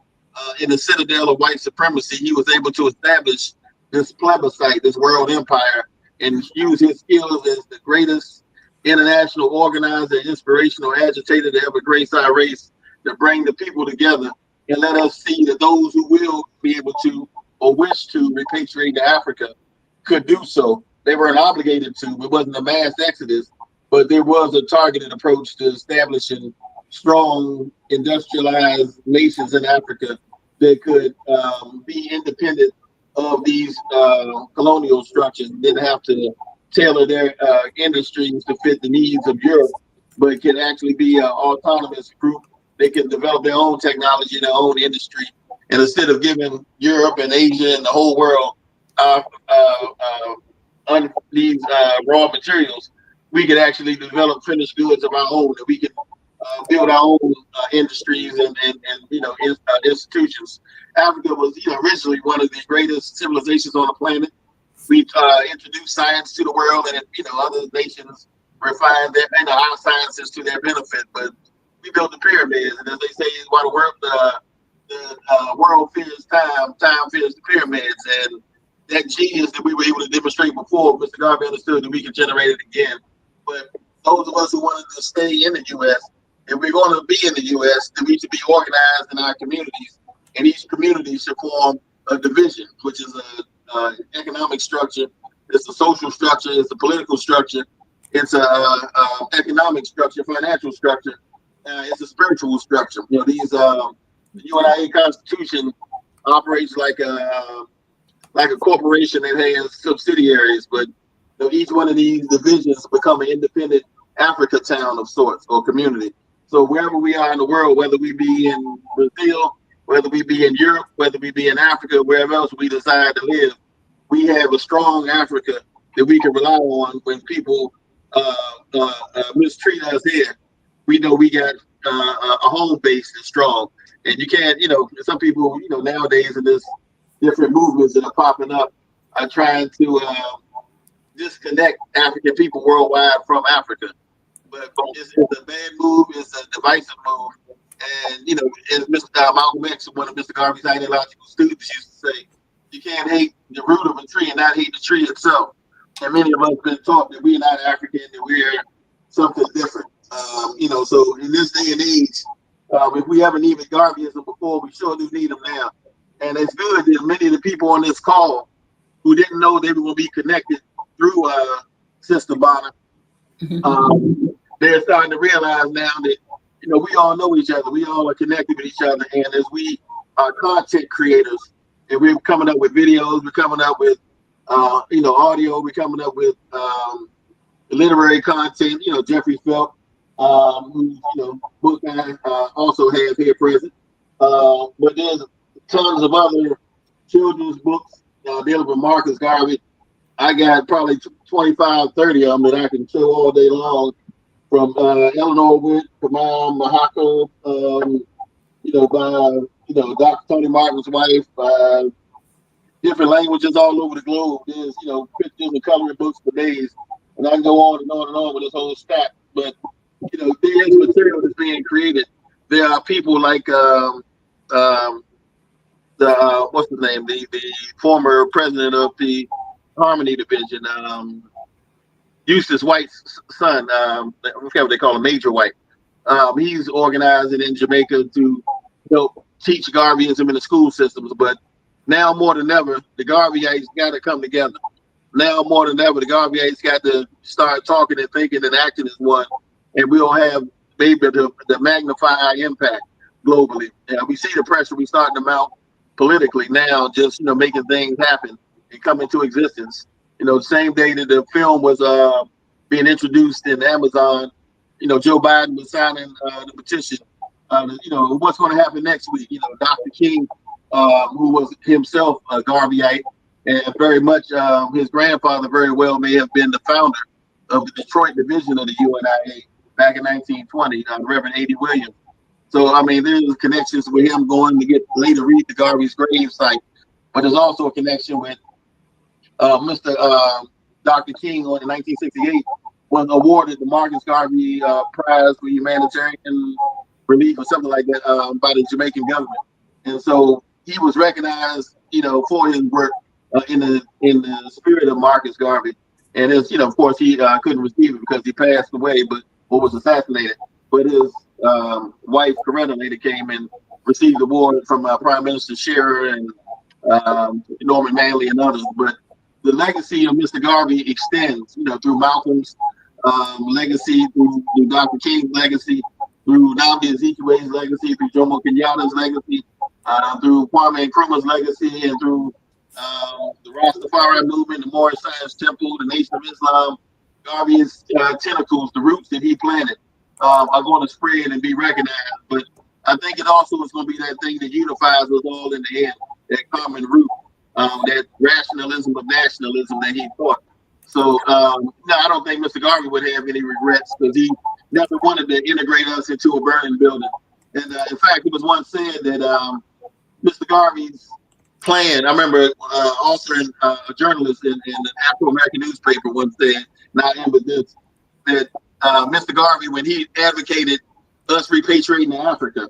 in the citadel of white supremacy, he was able to establish this plebiscite, this world empire, and use his skills as the greatest international organizer, inspirational agitator to ever grace our race, to bring the people together and let us see that those who will be able to or wish to repatriate to Africa could do so. They weren't obligated to. It wasn't a mass exodus, but there was a targeted approach to establishing strong industrialized nations in Africa that could be independent of these colonial structures, didn't have to tailor their industries to fit the needs of Europe, but can actually be an autonomous group. They can develop their own technology, their own industry. And instead of giving Europe and Asia and the whole world these raw materials, we could actually develop finished goods of our own, and we can build our own industries and institutions. Africa was originally one of the greatest civilizations on the planet. We introduced science to the world, and other nations refined their our sciences to their benefit. But we built the pyramids, and as they say, while the world fears time, time fears the pyramids, and that genius that we were able to demonstrate before, Mr. Garvey understood that we could generate it again. But those of us who wanted to stay in the U.S., if we're going to be in the U.S., then we should be organized in our communities, and each community should form a division, which is a economic structure, it's a social structure, it's a political structure, it's a economic structure, financial structure, it's a spiritual structure. These the UNIA Constitution operates like a corporation that has subsidiaries, but each one of these divisions become an independent Africa town of sorts or community. So wherever we are in the world, whether we be in Brazil, whether we be in Europe, whether we be in Africa, wherever else we decide to live, we have a strong Africa that we can rely on when people mistreat us here. We know we got a home base that's strong, and you can't. Some people, nowadays in this different movements that are popping up, are trying to disconnect African people worldwide from Africa. But it's a bad move. It's a divisive move. And as Mr. Malcolm X, one of Mr. Garvey's ideological students, used to say, you can't hate the root of a tree and not hate the tree itself. And many of us have been taught that we're not African, that we're something different. So in this day and age, if we haven't needed Garveyism before, we sure do need them now. And it's good that many of the people on this call who didn't know they were going to be connected through Sister Bonner, they're starting to realize now that we all know each other. We all are connected with each other, and as we are content creators, and we're coming up with videos, we're coming up with audio, we're coming up with literary content. Jeffrey Phelps, who's book guy, also has here present. But there's tons of other children's books dealing with Marcus Garvey. I got probably 25, 30 of them that I can show all day long, from Eleanor Wood, Kamal Mahako, by Dr. Tony Martin's wife, different languages all over the globe. There's pictures and coloring books for days, and I can go on and on and on with this whole stack. But there is material that's being created. There are people like what's the name? The former president of the Harmony Division, Eustace White's son. I forget what they call him, Major White. He's organizing in Jamaica to help teach Garveyism in the school systems. But now more than ever, the Garveyites got to come together. Now more than ever, the Garveyites got to start talking and thinking and acting as one, and we'll have maybe to magnify our impact globally. We see the pressure we starting to mount politically now, just making things happen and come into existence. The same day that the film was being introduced in Amazon, Joe Biden was signing the petition. What's going to happen next week? Dr. King, who was himself a Garveyite, and very much his grandfather very well may have been the founder of the Detroit division of the UNIA back in 1920, Reverend A.D. Williams. So, there's connections with him going to get later read the Garvey's grave site, but there's also a connection with Mr. Dr. King in 1968 was awarded the Marcus Garvey Prize for Humanitarian Relief or something like that by the Jamaican government. And so he was recognized, for his work in the spirit of Marcus Garvey. And his, of course, he couldn't receive it because he passed away, or was assassinated. But his wife, Coretta, later came and received the award from Prime Minister Shearer and Norman Manley and others. But the legacy of Mr. Garvey extends, through Malcolm's legacy, through Dr. King's legacy, through Nnamdi Azikiwe's legacy, through Jomo Kenyatta's legacy, through Kwame Nkrumah's legacy, and through the Rastafari movement, the Moorish Science Temple, the Nation of Islam. Garvey's tentacles, the roots that he planted, are going to spread and be recognized. But I think it also is going to be that thing that unifies us all in the end, that common root, that rationalism of nationalism that he taught. So no, I don't think Mr. Garvey would have any regrets because he never wanted to integrate us into a burning building. And in fact, it was once said that Mr. Garvey's plan. I remember authoring a journalist in an Afro American newspaper once said, not him, but this, that Mr. Garvey, when he advocated us repatriating to Africa,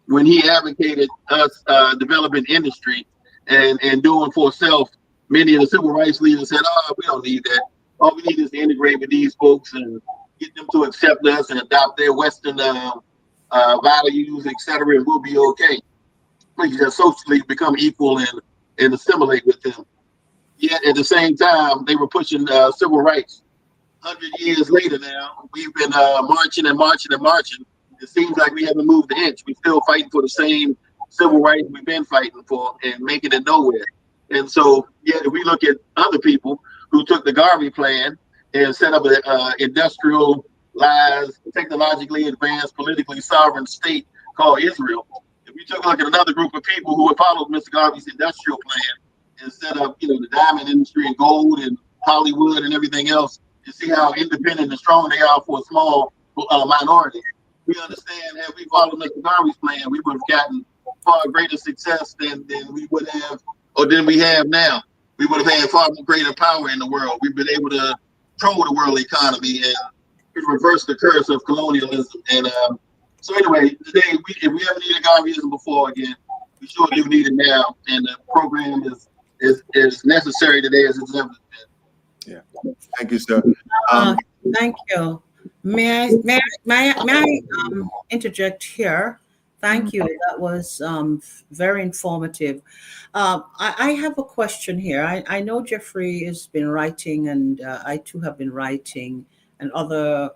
when he advocated us developing industry and doing for self, many of the civil rights leaders said, "Oh, we don't need that. All we need is to integrate with these folks and get them to accept us and adopt their Western values, etc., and we'll be okay. We can just socially become equal and assimilate with them." Yet at the same time, they were pushing civil rights. 100 years later now, we've been marching and marching and marching. It seems like we haven't moved an inch. We're still fighting for the same civil rights we've been fighting for and making it nowhere. And so, yeah, if we look at other people who took the Garvey plan and set up an industrialized, technologically advanced, politically sovereign state called Israel, if we took a look at another group of people who had followed Mr. Garvey's industrial plan and set up, the diamond industry and gold and Hollywood and everything else, you see how independent and strong they are for a small minority. We understand that we followed Mr. Garvey's plan, we would have gotten far greater success than we would have, or than we have now. We would have had far more greater power in the world. We've been able to control the world economy and reverse the curse of colonialism. And so anyway, today, if we ever needed Garveyism before again, we sure do need it now. And the program is necessary today as it's ever been. Yeah. Thank you, sir. Thank you. May I interject here? Thank you. That was very informative. I have a question here. I know Jeffrey has been writing, and I too have been writing, and other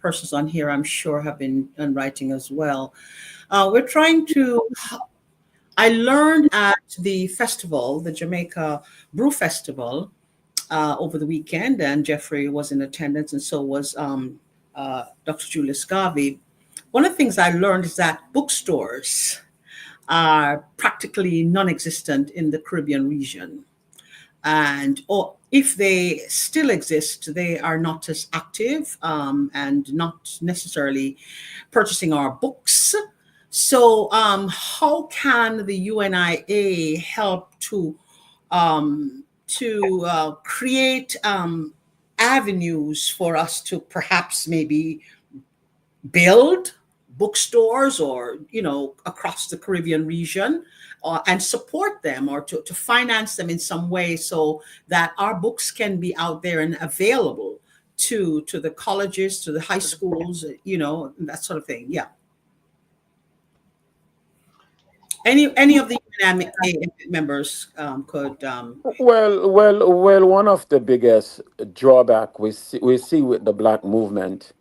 persons on here, I'm sure, have been writing as well. We're trying to. I learned at the festival, the Jamaica Brew Festival, over the weekend, and Jeffrey was in attendance, and so was Dr. Julius Garvey. One of the things I learned is that bookstores are practically non-existent in the Caribbean region. Or if they still exist, they are not as active and not necessarily purchasing our books. So how can the UNIA help to create avenues for us to perhaps maybe build bookstores or across the Caribbean region, and support them, or to finance them in some way, so that our books can be out there and available to the colleges, to the high schools, that sort of thing. Yeah. Any of the UNIA members could. Well. One of the biggest drawback we see with the Black movement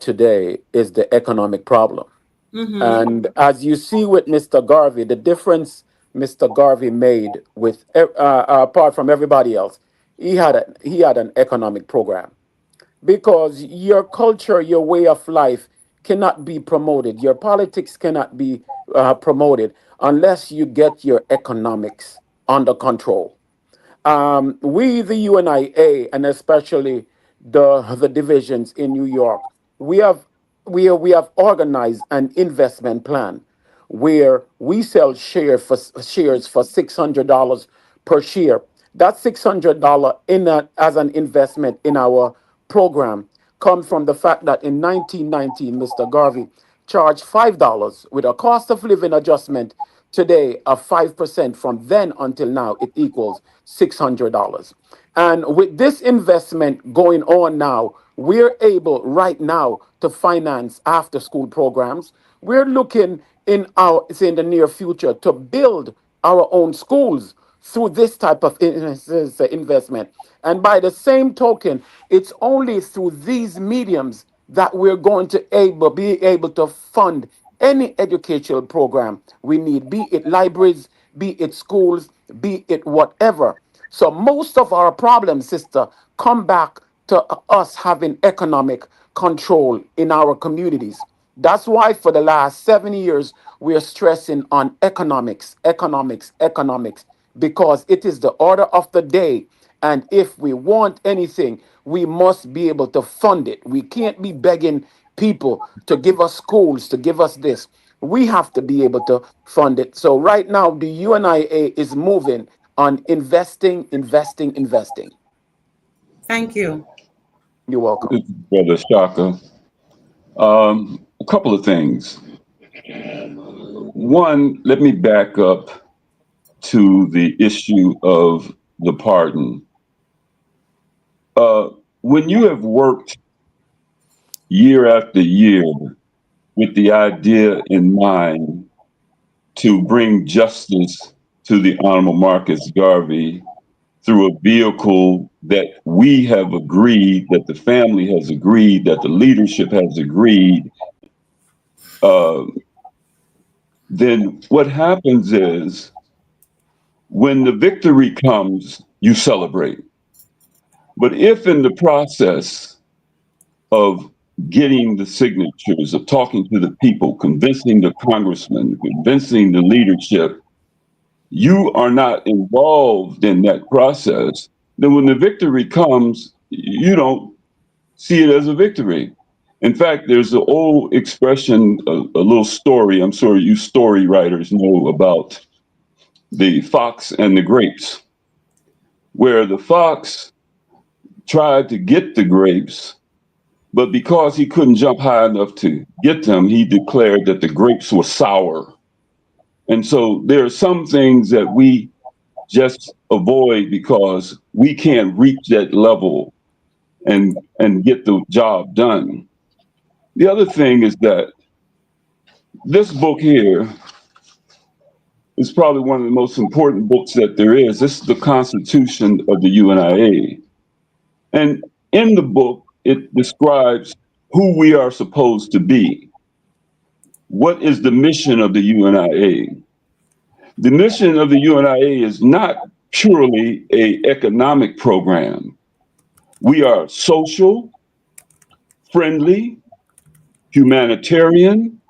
today is the economic problem. Mhm. And as you see with Mr. Garvey, the difference Mr. Garvey made with apart from everybody else, he had an economic program, because your culture, your way of life cannot be promoted. Your politics cannot be promoted unless you get your economics under control. We, the UNIA, and especially the divisions in New York, we have we have organized an investment plan where we sell shares for $600 per share. That $600 as an investment in our program comes from the fact that in 1919, Mr. Garvey charged $5 with a cost of living adjustment today of 5%. From then until now, it equals $600. And with this investment going on now, we're able right now to finance after school programs. We're looking in the near future to build our own schools through this type of investment. And by the same token, it's only through these mediums that we're going to be able to fund any educational program we need, be it libraries, be it schools, be it whatever. So most of our problems, sister, come back to us having economic control in our communities. That's why for the last 7 years, we are stressing on economics, economics, economics, because it is the order of the day. And if we want anything, we must be able to fund it. We can't be begging people to give us schools, to give us this. We have to be able to fund it. So right now, the UNIA is moving on investing, investing, investing. Thank you. You're welcome. Brother Shaka. A couple of things. One, let me back up to the issue of the pardon. When you have worked year after year with the idea in mind to bring justice to the Honorable Marcus Garvey through a vehicle that we have agreed, that the family has agreed, that the leadership has agreed, uh, then what happens is when the victory comes, you celebrate. But if in the process of getting the signatures, of talking to the people, convincing the congressman, convincing the leadership, you are not involved in that process, then when the victory comes, you don't see it as a victory. In fact, there's an old expression, a little story, I'm sure you story writers know about the fox and the grapes, where the fox tried to get the grapes, but because he couldn't jump high enough to get them, he declared that the grapes were sour. And so there are some things that we just avoid because we can't reach that level and get the job done. The other thing is that this book here is probably one of the most important books that there is. This is the Constitution of the UNIA. And in the book, it describes who we are supposed to be. What is the mission of the UNIA? The mission of the UNIA is not purely an economic program. We are social, friendly, humanitarian,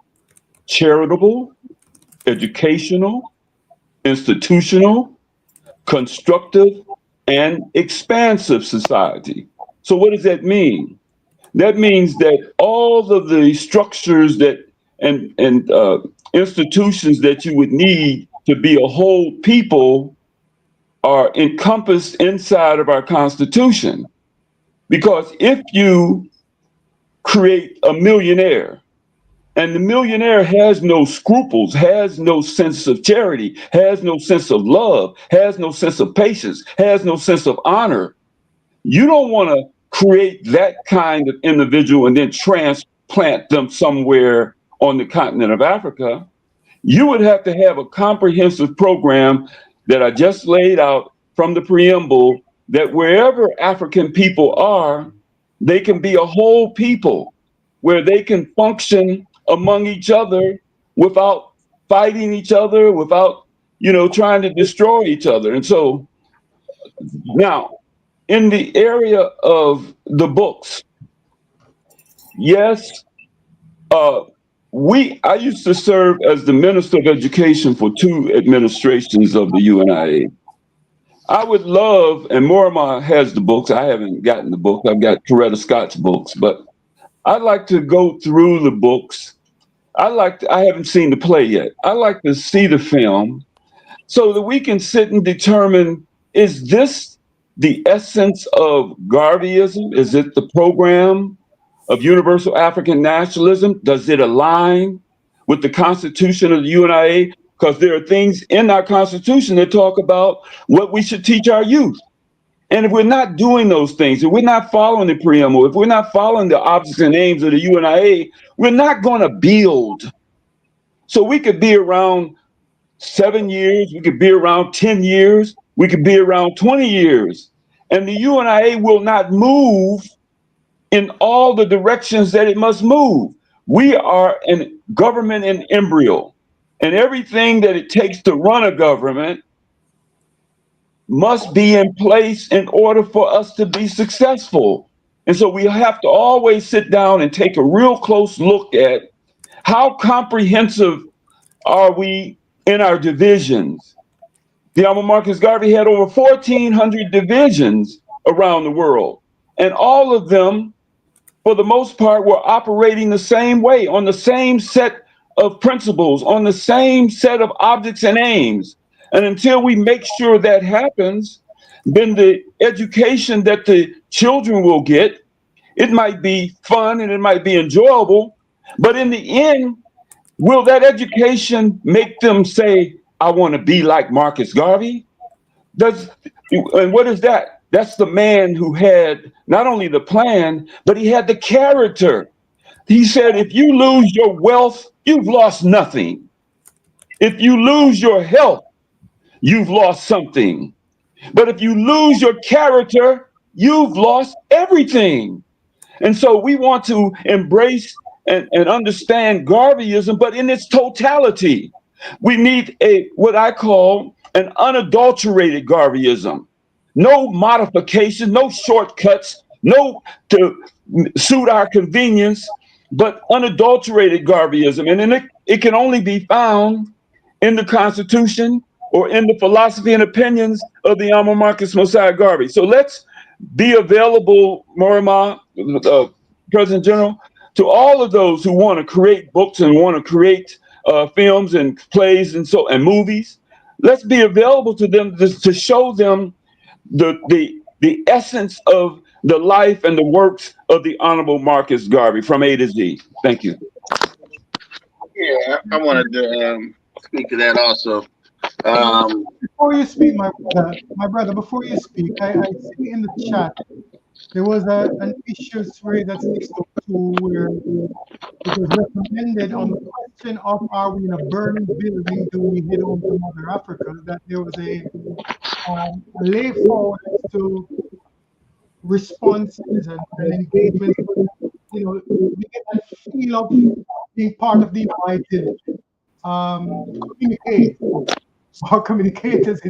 charitable, educational, institutional, constructive, and expansive society. So what does that mean? That means that all of the structures that and institutions that you would need to be a whole people are encompassed inside of our Constitution. Because if you create a millionaire, and the millionaire has no scruples, has no sense of charity, has no sense of love, has no sense of patience, has no sense of honor, you don't want to create that kind of individual and then transplant them somewhere on the continent of Africa. You would have to have a comprehensive program that I just laid out from the preamble, that wherever African people are, they can be a whole people where they can function among each other without fighting each other, without, trying to destroy each other. And so now, in the area of the books, yes, I used to serve as the Minister of Education for 2 administrations of the UNIA. I would love, and Morima has the books. I haven't gotten the book. I've got Coretta Scott's books, but I'd like to go through the books. I haven't seen the play yet. I'd like to see the film so that we can sit and determine, is this the essence of Garveyism? Is it the program of universal African nationalism? Does it align with the Constitution of the UNIA? Because there are things in our Constitution that talk about what we should teach our youth. And if we're not doing those things, if we're not following the preamble, if we're not following the objects and aims of the UNIA, we're not going to build. So we could be around 7 years, we could be around 10 years, we could be around 20 years, and the UNIA will not move in all the directions that it must move. We are a government in embryo, and everything that it takes to run a government must be in place in order for us to be successful. And so we have to always sit down and take a real close look at how comprehensive are we in our divisions. The Alma Marcus Garvey had over 1,400 divisions around the world, and all of them, for the most part, were operating the same way, on the same set of principles, on the same set of objects and aims. And until we make sure that happens, then the education that the children will get, it might be fun and it might be enjoyable, but in the end, will that education make them say, I want to be like Marcus Garvey? Does and what is that? That's the man who had not only the plan, but he had the character. He said, if you lose your wealth, you've lost nothing. If you lose your health, you've lost something. But if you lose your character, you've lost everything. And so we want to embrace and understand Garveyism, but in its totality. We need a what I call an unadulterated Garveyism. No modifications, no shortcuts, no to suit our convenience, but unadulterated Garveyism. And then it can only be found in the Constitution or in the philosophy and opinions of the Alma Marcus Mosiah Garvey. So let's be available, Morima, President General, to all of those who want to create books and want to create films and plays and movies. Let's be available to them to show them the essence of the life and the works of the Honorable Marcus Garvey from A to Z. Thank you. Yeah, I wanted to speak to that also. Before you speak, my brother, before you speak, I see in the chat there was an issue raised at 602 where it was recommended on the question of are we in a burning building, do we head home to Mother Africa, that there was a lay forward to responses and engagement. You know, we get that feel of being part of the invited communicators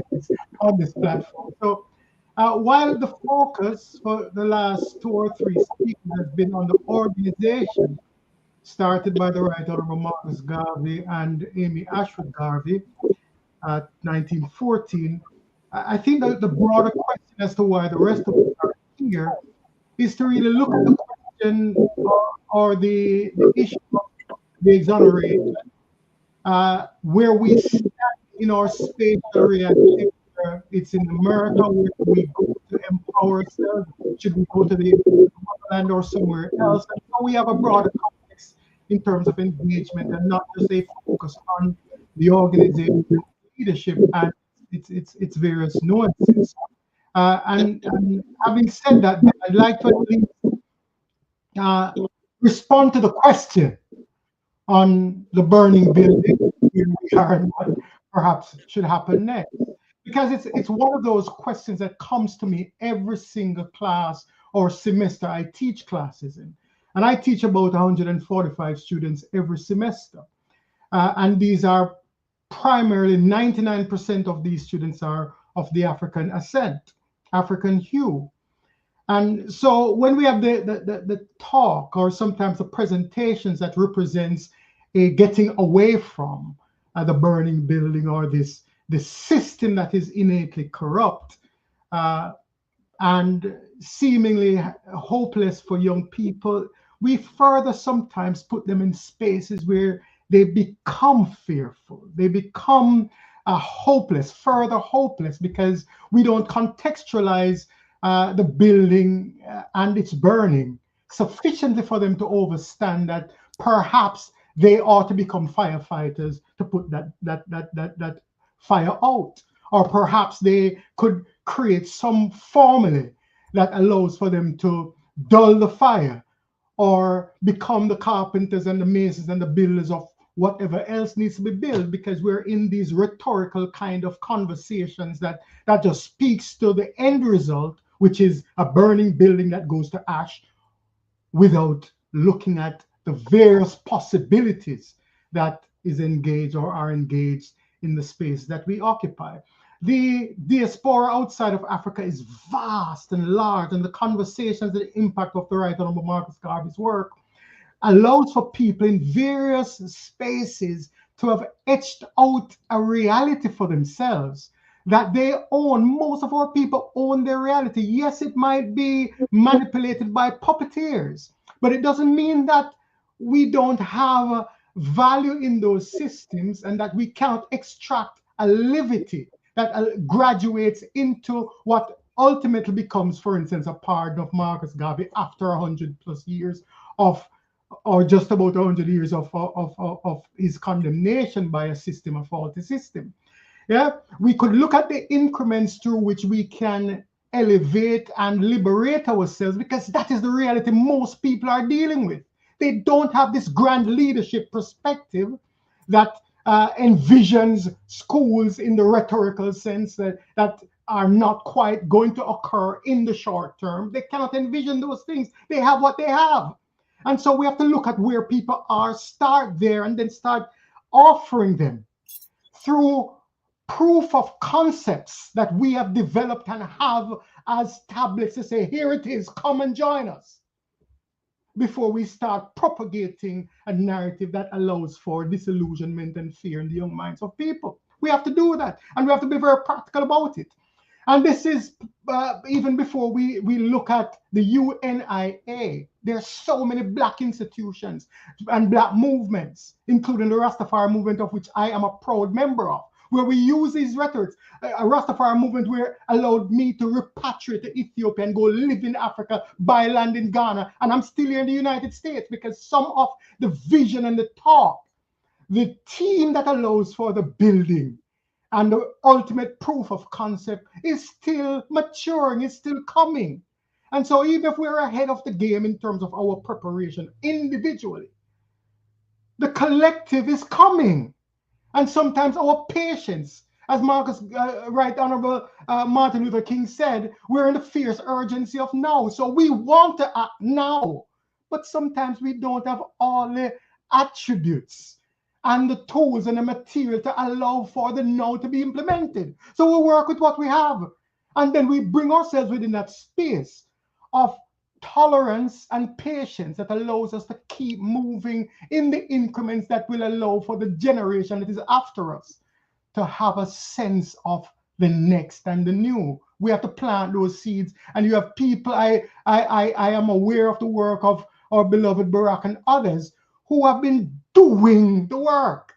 on this platform. So while the focus for the last 2 or 3 speakers has been on the organization started by the Right Honorable Marcus Garvey and Amy Ashford Garvey at 1914, I think that the broader question as to why the rest of us are here is to really look at the question or the issue of the exoneration, where we stand in our spatial reality. It's in America where we go to empower ourselves. Should we go to the motherland or somewhere else? And so we have a broader context in terms of engagement and not just a focus on the organization, leadership, and its various nuances. And having said that, I'd like to at least respond to the question on the burning building where we are and what perhaps should happen next. Because it's one of those questions that comes to me every single class or semester I teach classes in. And I teach about 145 students every semester. And these are primarily 99% of these students are of the African ascent, African hue. And so when we have the talk or sometimes the presentations that represents a getting away from the burning building or this system that is innately corrupt and seemingly hopeless for young people, we further sometimes put them in spaces where they become fearful. They become hopeless, further hopeless, because we don't contextualize the building and its burning sufficiently for them to understand that perhaps they ought to become firefighters to put that fire out, or perhaps they could create some formula that allows for them to dull the fire, or become the carpenters and the masons and the builders of whatever else needs to be built, because we're in these rhetorical kind of conversations that just speaks to the end result, which is a burning building that goes to ash, without looking at the various possibilities that is engaged or are engaged in the space that we occupy. The diaspora outside of Africa is vast and large, and the conversations, the impact of the Right Honorable Marcus Garvey's work allows for people in various spaces to have etched out a reality for themselves that they own. Most of our people own their reality. Yes, it might be manipulated by puppeteers, but it doesn't mean that we don't have value in those systems and that we can't extract a levity that graduates into what ultimately becomes, for instance, a pardon of Marcus Garvey after 100+ years of, or just about 100 years of his condemnation by a system, a faulty system. Yeah, we could look at the increments through which we can elevate and liberate ourselves, because that is the reality most people are dealing with. They don't have this grand leadership perspective that envisions schools in the rhetorical sense that are not quite going to occur in the short term. They cannot envision those things. They have what they have. And so we have to look at where people are, start there, and then start offering them through proof of concepts that we have developed and have as tablets to say, here it is, come and join us, before we start propagating a narrative that allows for disillusionment and fear in the young minds of people. We have to do that, and we have to be very practical about it. And this is even before we look at the UNIA. There's so many Black institutions and Black movements, including the Rastafari movement, of which I am a proud member of, where we use these rhetorics. A Rastafari movement where allowed me to repatriate to Ethiopia and go live in Africa, buy land in Ghana, and I'm still here in the United States because some of the vision and the talk, the team that allows for the building and the ultimate proof of concept is still maturing, is still coming. And so even if we're ahead of the game in terms of our preparation individually, the collective is coming. And sometimes our patience, as Marcus, Right Honorable Martin Luther King said, we're in the fierce urgency of now. So we want to act now, but sometimes we don't have all the attributes and the tools and the material to allow for the now to be implemented. So we work with what we have, and then we bring ourselves within that space of tolerance and patience that allows us to keep moving in the increments that will allow for the generation that is after us to have a sense of the next and the new. We have to plant those seeds, and you have people, I am aware of the work of our beloved Barack and others who have been doing the work,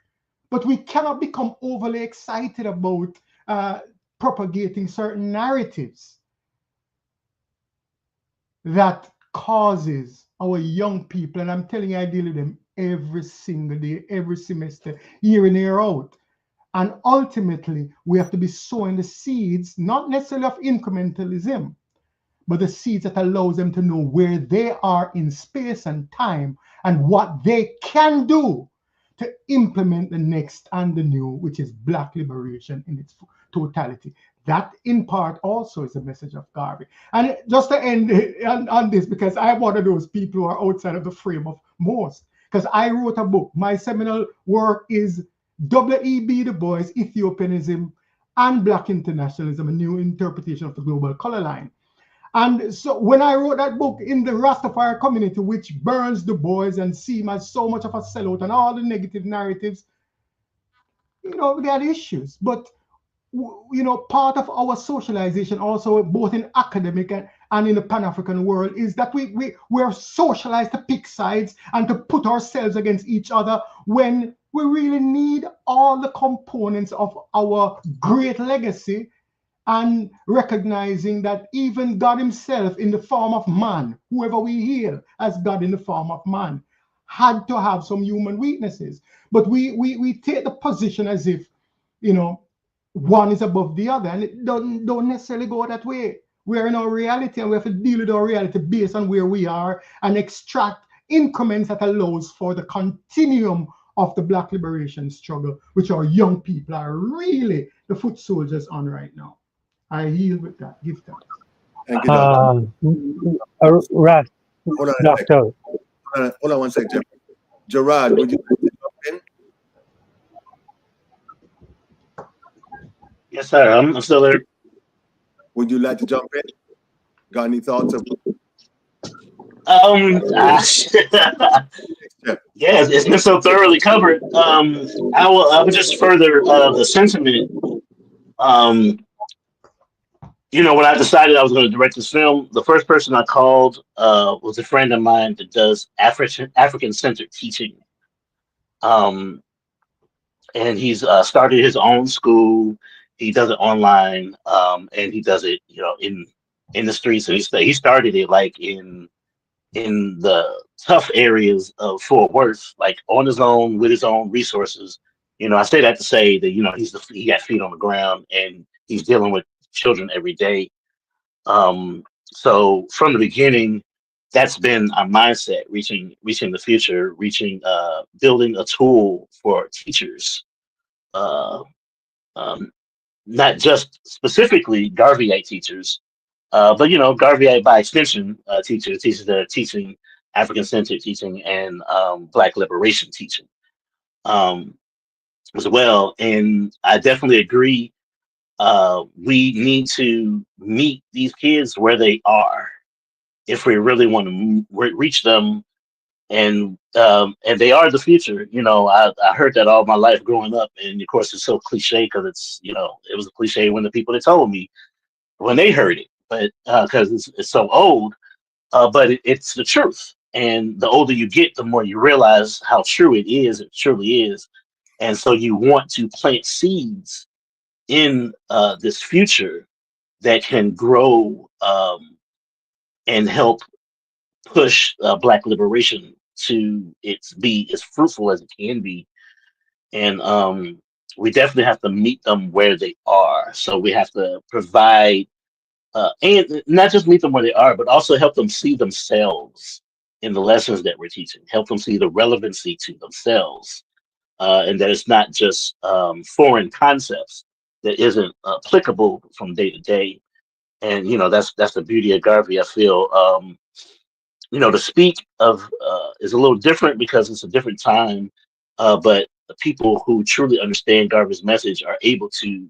but we cannot become overly excited about propagating certain narratives that causes our young people, and I'm telling you, I deal with them every single day, every semester, year in, year out. And ultimately, we have to be sowing the seeds, not necessarily of incrementalism, but the seeds that allows them to know where they are in space and time and what they can do to implement the next and the new, which is Black liberation in its totality. That, in part, also is a message of Garvey. And just to end on this, because I'm one of those people who are outside of the frame of most, because I wrote a book. My seminal work is W.E.B. Du Bois, Ethiopianism and Black Internationalism, a new interpretation of the global color line. And so when I wrote that book in the Rastafari community, which burns Du Bois and see him as so much of a sellout and all the negative narratives, you know, they had issues. But, you know, part of our socialization also, both in academic and in the Pan-African world, is that we're socialized to pick sides and to put ourselves against each other when we really need all the components of our great legacy, and recognizing that even God himself in the form of man, whoever we hail as God in the form of man, had to have some human weaknesses. But we take the position as if, you know, one is above the other, and it don't necessarily go that way. We're in our reality, and we have to deal with our reality based on where we are and extract increments that allows for the continuum of the Black liberation struggle, which our young people are really the foot soldiers on right now. I yield with that. Give thanks. Thank you, Doctor. Ras, Hold on a Doctor. second. Hold on one second. Gerard, would you like to jump in? Yes, sir. I'm still there. Would you like to jump in? Got any thoughts? Yes, it's been so thoroughly covered. I will just further the sentiment Um, when I decided I was going to direct this film, the first person I called was a friend of mine that does African centered teaching. Um, and he's started his own school. He does it online, and he does it, in the streets. And he started it like in the tough areas of Fort Worth, like on his own with his own resources. I say that to say that he got feet on the ground and he's dealing with children every day. So from the beginning, that's been our mindset: reaching the future, building a tool for teachers, uh, um, not just specifically Garveyite teachers, but Garveyite by extension teachers that are teaching African-centered teaching and Black liberation teaching um, as well. And I definitely agree. We need to meet these kids where they are if we really want to reach them. And they are the future. I heard that all my life growing up, and of course it's so cliche because it was a cliche when the people that told me when they heard it, but because it's so old. But it's the truth. And the older you get, the more you realize how true it is. It truly is. And so you want to plant seeds in this future that can grow and help push Black liberation to be as fruitful as it can be. And we definitely have to meet them where they are. So we have to provide and not just meet them where they are, but also help them see themselves in the lessons that we're teaching. Help them see the relevancy to themselves, and that it's not just foreign concepts that isn't applicable from day to day. And that's the beauty of Garvey. I feel to speak of is a little different because it's a different time, but the people who truly understand Garvey's message are able to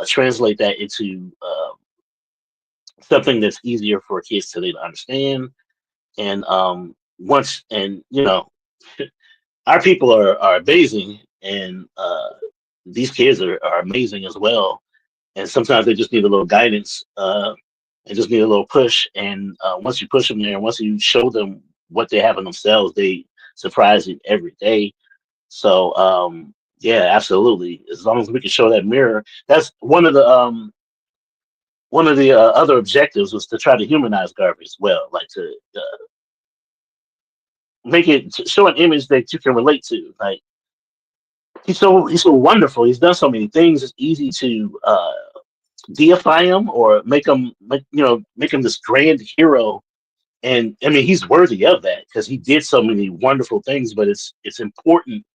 translate that into something that's easier for kids today to understand. And once and our people are amazing, and these kids are amazing as well. And sometimes they just need a little guidance and just need a little push. And once you push them there, once you show them what they have in themselves, they surprise you every day. So yeah, absolutely. As long as we can show that mirror, that's one of the other objectives was to try to humanize Garvey as well, like to show an image that you can relate to. Like he's so wonderful. He's done so many things. It's easy to deify him or make him this grand hero. And I mean, he's worthy of that because he did so many wonderful things. But it's important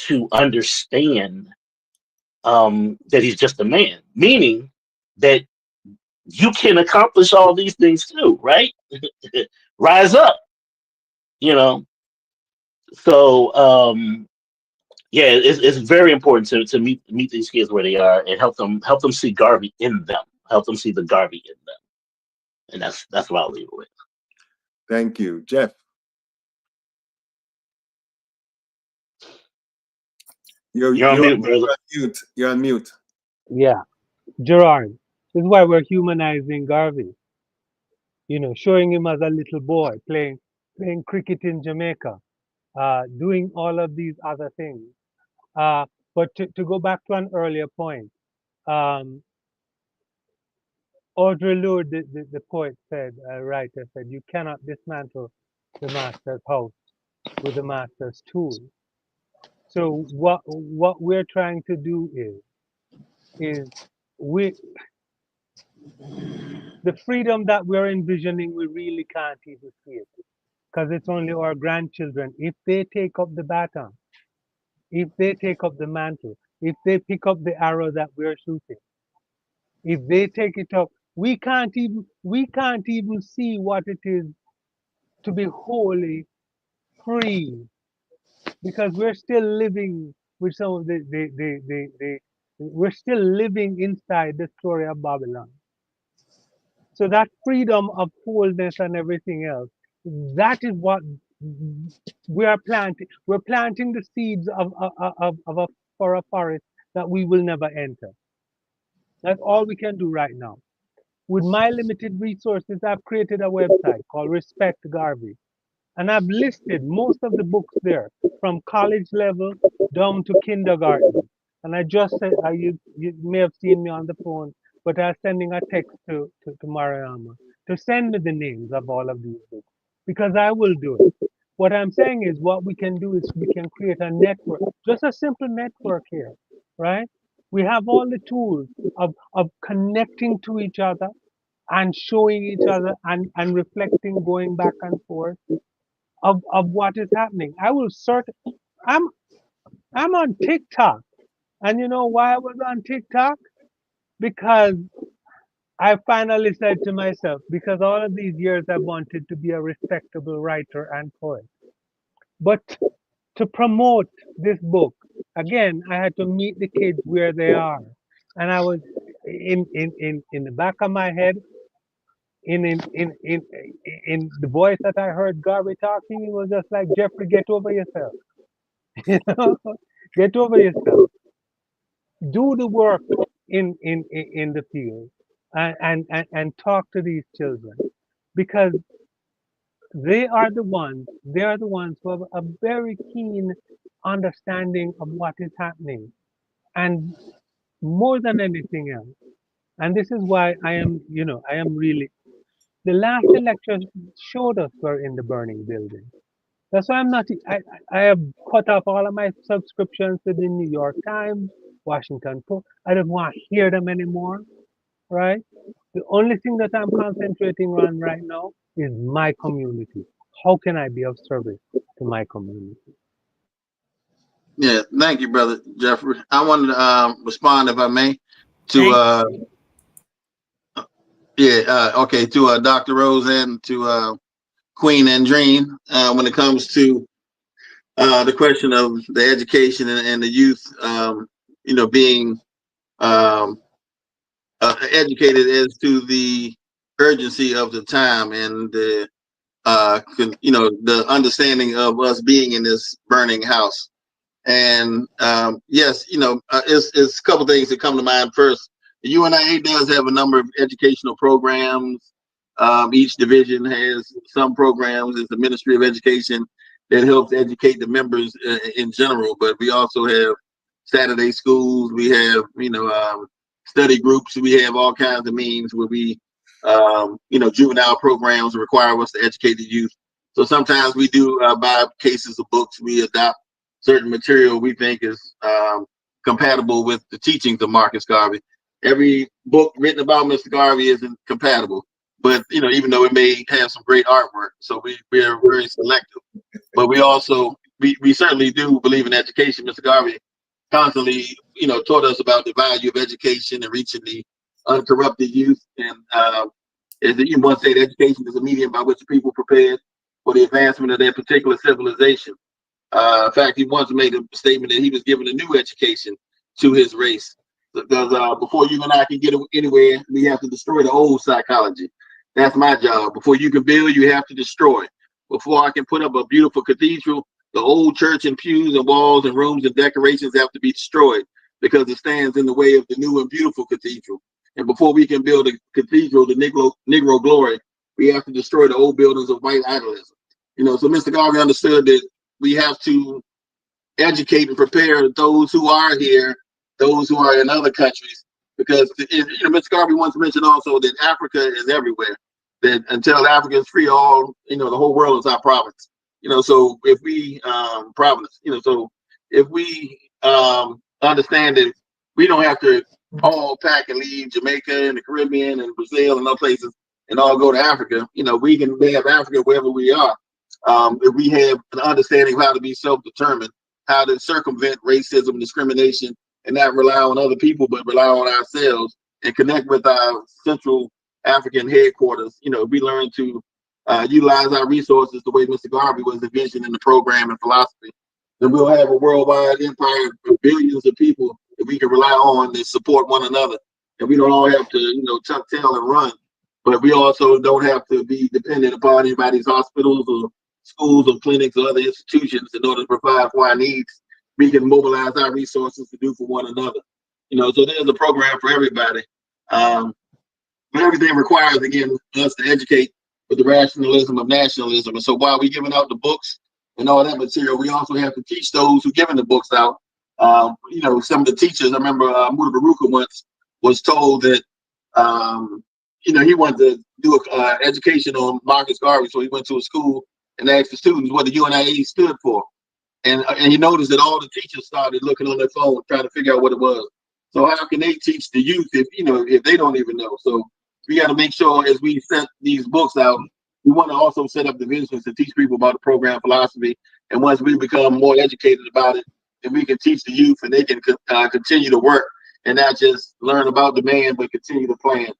to understand that he's just a man, meaning that you can accomplish all these things too, right? Rise up, you know. So yeah, it's very important to meet these kids where they are and help them see Garvey in them, help them see the Garvey in them, and that's what I'll leave it with. Thank you, Jeff. You're on mute, brother. On mute. You're on mute. Yeah, Gerard. This is why we're humanizing Garvey. Showing him as a little boy playing cricket in Jamaica, doing all of these other things. But to go back to an earlier point, um, Audre Lorde, the poet said, writer said, you cannot dismantle the master's house with the master's tool. So what we're trying to do is we the freedom that we're envisioning, we really can't even see it because it's only our grandchildren. If they take up the baton, if they take up the mantle, if they pick up the arrow that we're shooting, if they take it up, we can't even see what it is to be wholly free because we're still living with some of the we're still living inside the story of Babylon. So that freedom of wholeness and everything else, that is what we are planting. We're planting the seeds of a for a forest that we will never enter. That's all we can do right now. With my limited resources, I've created a website called Respect Garvey. And I've listed most of the books there from college level down to kindergarten. And I just said, you may have seen me on the phone, but I'm sending a text to Mariama to send me the names of all of these books because I will do it. What I'm saying is, what we can do is we can create a network, just a simple network here, right? We have all the tools of connecting to each other and showing each other and reflecting, going back and forth of what is happening. I will search. I'm I'm on TikTok, and you know why I was on TikTok? Because I finally said to myself, because all of these years I wanted to be a respectable writer and poet, but to promote this book, again, I had to meet the kids where they are, and I was in the back of my head. In the voice that I heard Garvey talking, it was just like, Jeffrey, get over yourself. You know, get over yourself. Do the work in the field, and talk to these children, because they are the ones who have a very keen understanding of what is happening, and more than anything else. And this is why I am really, the last election showed us we're in the burning building. That's why I have cut off all of my subscriptions to the New York Times, Washington Post. I don't want to hear them anymore, right? The only thing that I'm concentrating on right now is my community. How can I be of service to my community? Yeah, thank you, brother Jeffrey. I wanted to respond, if I may, to Thank okay, to Dr. Rose and to Queen and Dream when it comes to the question of the education and the youth, being um, educated as to the urgency of the time and the the understanding of us being in this burning house. And yes, it's a couple things that come to mind. First, the UNIA does have a number of educational programs. Each division has some programs. It's the Ministry of Education that helps educate the members in general. But we also have Saturday schools. We have study groups. We have all kinds of means where we juvenile programs require us to educate the youth. So sometimes we do buy cases of books. We adopt certain material we think is compatible with the teachings of Marcus Garvey. Every book written about Mr. Garvey isn't compatible, but even though it may have some great artwork, so we are very selective. But we also we certainly do believe in education. Mr. Garvey constantly taught us about the value of education and reaching the uncorrupted youth. And as you once said, education is a medium by which people prepared for the advancement of their particular civilization. In fact, he once made a statement that he was giving a new education to his race. Because before you and I can get anywhere, we have to destroy the old psychology. That's my job. Before you can build, you have to destroy. Before I can put up a beautiful cathedral, the old church and pews and walls and rooms and decorations have to be destroyed because it stands in the way of the new and beautiful cathedral. And before we can build a cathedral, the Negro glory, we have to destroy the old buildings of white idolism. So Mr. Garvey understood that we have to educate and prepare those who are here, those who are in other countries, because Mr. Garvey once mentioned also that Africa is everywhere. That until Africa is free, the whole world is our province. So if we province, so if we understand that we don't have to all pack and leave Jamaica and the Caribbean and Brazil and other places and all go to Africa, we can have Africa wherever we are. If we have an understanding of how to be self-determined, how to circumvent racism, discrimination, and not rely on other people, but rely on ourselves and connect with our Central African headquarters. We learn to utilize our resources the way Mr. Garvey was envisioned in the program and philosophy, then we'll have a worldwide empire of billions of people that we can rely on to support one another. And we don't all have to, tuck tail and run, but we also don't have to be dependent upon anybody's hospitals or schools or clinics or other institutions in order to provide for our needs. We can mobilize our resources to do for one another. So there's a program for everybody. But everything requires, again, us to educate with the rationalism of nationalism. And so while we're giving out the books and all that material, we also have to teach those who giving the books out. Some of the teachers, I remember Muda Baruka once was told that, he wanted to do an education on Marcus Garvey. So he went to a school and asked the students what the UNIA stood for. And he noticed that all the teachers started looking on their phone, trying to figure out what it was. So how can they teach the youth if they don't even know? So we got to make sure as we set these books out, we want to also set up divisions to teach people about the program philosophy. And once we become more educated about it, then we can teach the youth and they can continue to work and not just learn about the man, but continue to plan.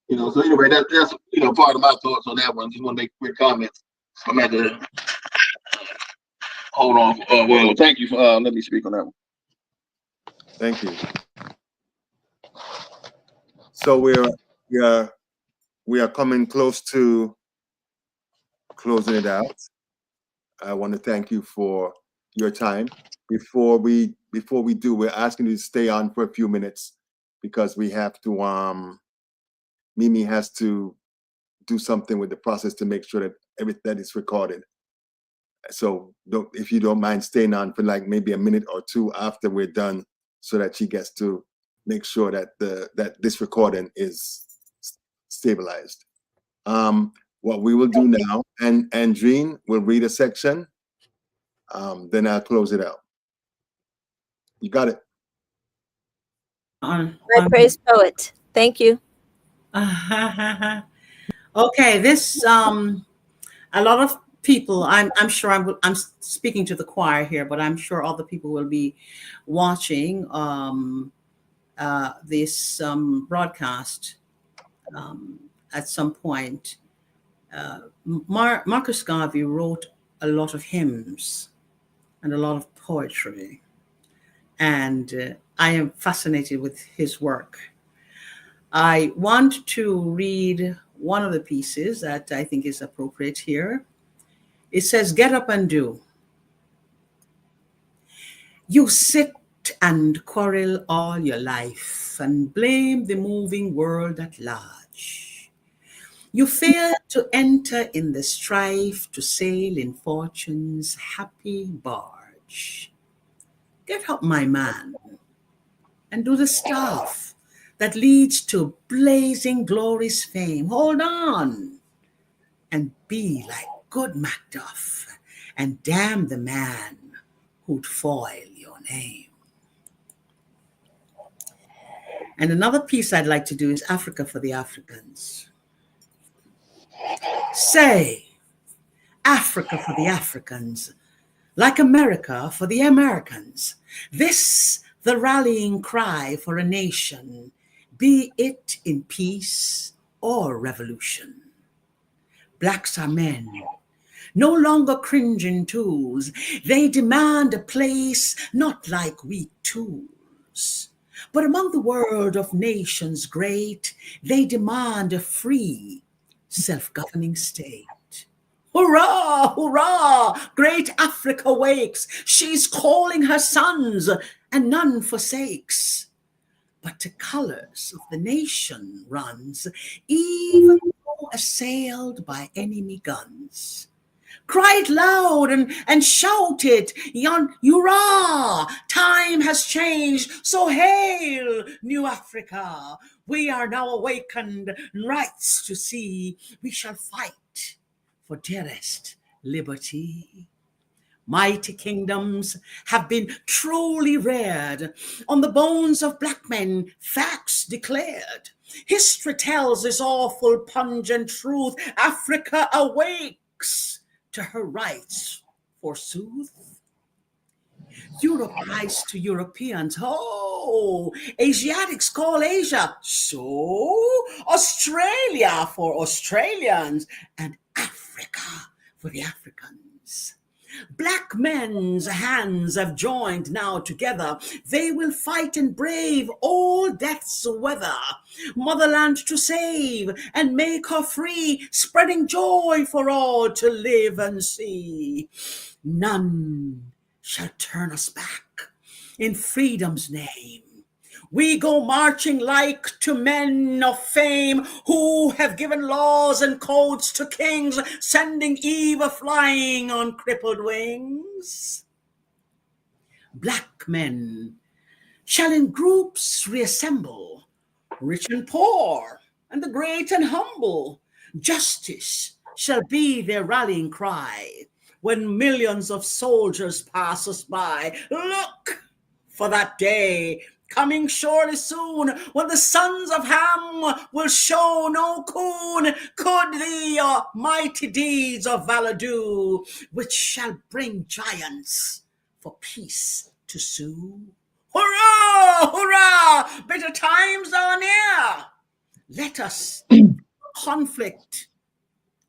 So anyway, that's part of my thoughts on that one. Just want to make quick comments. I'm at the hold on. Well, thank you for let me speak on that one. Thank you. So we are coming close to closing it out. I want to thank you for your time. Before we do, we're asking you to stay on for a few minutes because we have to. Mimi has to do something with the process to make sure that everything is recorded. So if you don't mind staying on for like maybe a minute or two after we're done, so that she gets to make sure that that this recording is stabilized. What we will do now, and Andreen will read a section, then I'll close it out. You got it. My praise poet. Thank you. Okay, this a lot of people. I'm sure I'm speaking to the choir here, but I'm sure other people will be watching this broadcast at some point. Marcus Garvey wrote a lot of hymns and a lot of poetry, and I am fascinated with his work. I want to read one of the pieces that I think is appropriate here. It says, "Get up and do. You sit and quarrel all your life and blame the moving world at large. You fail to enter in the strife to sail in fortune's happy barge. Get up, my man, and do the stuff that leads to blazing glory's fame. Hold on and be like good Macduff and damn the man who'd foil your name." And another piece I'd like to do is Africa for the Africans. Say, Africa for the Africans, like America for the Americans. This the rallying cry for a nation, be it in peace or revolution. Blacks are men, no longer cringing tools. They demand a place not like weak tools. But among the world of nations great, they demand a free, self-governing state. Hurrah, hurrah, great Africa wakes. She's calling her sons, and none forsakes. But to colors of the nation runs, even though assailed by enemy guns. Cry it loud and shout it, hurrah! Time has changed, so hail, new Africa. We are now awakened, rights to see. We shall fight for dearest liberty. Mighty kingdoms have been truly reared on the bones of black men, facts declared. History tells this awful, pungent truth. Africa awakes to her rights, forsooth. Europe lies to Europeans. Oh, Asiatics call Asia. So, Australia for Australians, and Africa for the Africans. Black men's hands have joined now together. They will fight and brave all death's weather. Motherland to save and make her free, spreading joy for all to live and see. None shall turn us back in freedom's name. We go marching like to men of fame who have given laws and codes to kings, sending evil flying on crippled wings. Black men shall in groups reassemble, rich and poor, and the great and humble. Justice shall be their rallying cry when millions of soldiers pass us by. Look for that day coming surely soon when the sons of Ham will show no coon could the mighty deeds of valor do, which shall bring giants for peace to sue. Hurrah! Hurrah! Better times are near. Let us conflict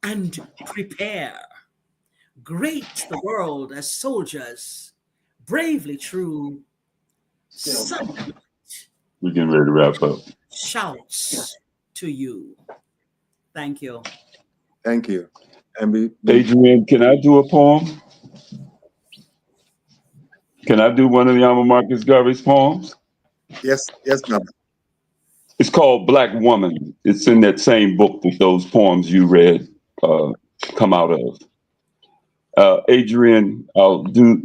and prepare. Great the world as soldiers, bravely true. Sunlight We're getting ready to wrap up. shouts to you. Thank you. Thank you. And Adrian, can I do a poem? Can I do one of the Marcus Garvey's poems? yes, Baba. It's called Black Woman. It's in that same book that those poems you read come out of. Adrian, I'll do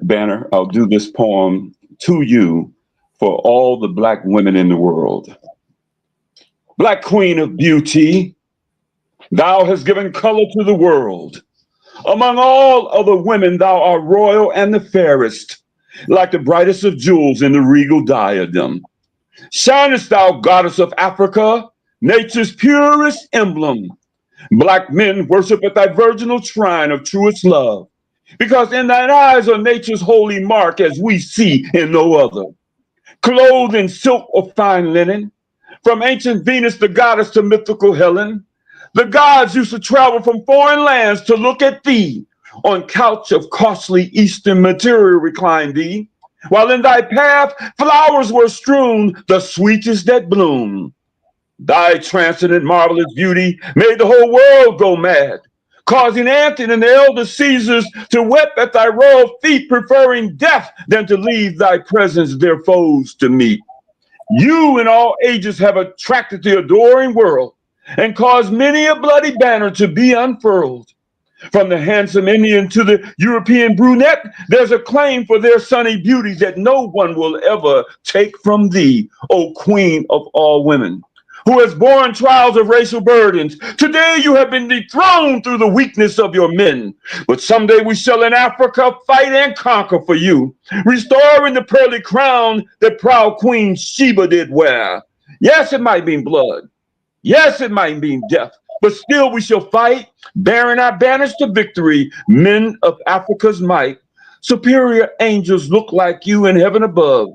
this poem to you for all the Black women in the world. Black Queen of Beauty, thou hast given color to the world. Among all other women, thou art royal and the fairest, like the brightest of jewels in the regal diadem. Shinest thou, goddess of Africa, nature's purest emblem. Black men worship at thy virginal shrine of truest love, because in thine eyes are nature's holy mark as we see in no other. Clothed in silk of fine linen, from ancient Venus, the goddess, to mythical Helen, the gods used to travel from foreign lands to look at thee. On couch of costly Eastern material reclined thee, while in thy path flowers were strewn, the sweetest that bloom. Thy transcendent marvelous beauty made the whole world go mad, causing Antony and the elder Caesars to weep at thy royal feet, preferring death than to leave thy presence their foes to meet. You in all ages have attracted the adoring world and caused many a bloody banner to be unfurled. From the handsome Indian to the European brunette, there's a claim for their sunny beauty that no one will ever take from thee, O queen of all women, who has borne trials of racial burdens. Today you have been dethroned through the weakness of your men, but someday we shall in Africa fight and conquer for you, restoring the pearly crown that proud Queen Sheba did wear. Yes, it might mean blood. Yes, it might mean death, but still we shall fight, bearing our banners to victory, men of Africa's might. Superior angels look like you in heaven above,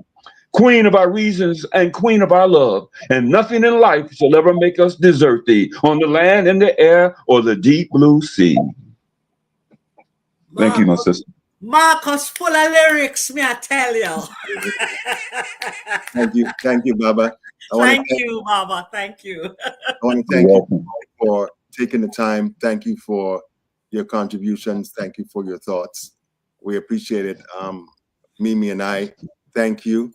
queen of our reasons and queen of our love, and nothing in life shall ever make us desert thee, on the land, in the air, or the deep blue sea. Thank you, my sister. Marcus, full of lyrics, me I tell you. Thank you, Baba. Thank you, Baba. Thank you. I want to thank you for taking the time. Thank you for your contributions. Thank you for your thoughts. We appreciate it. Mimi and I, thank you.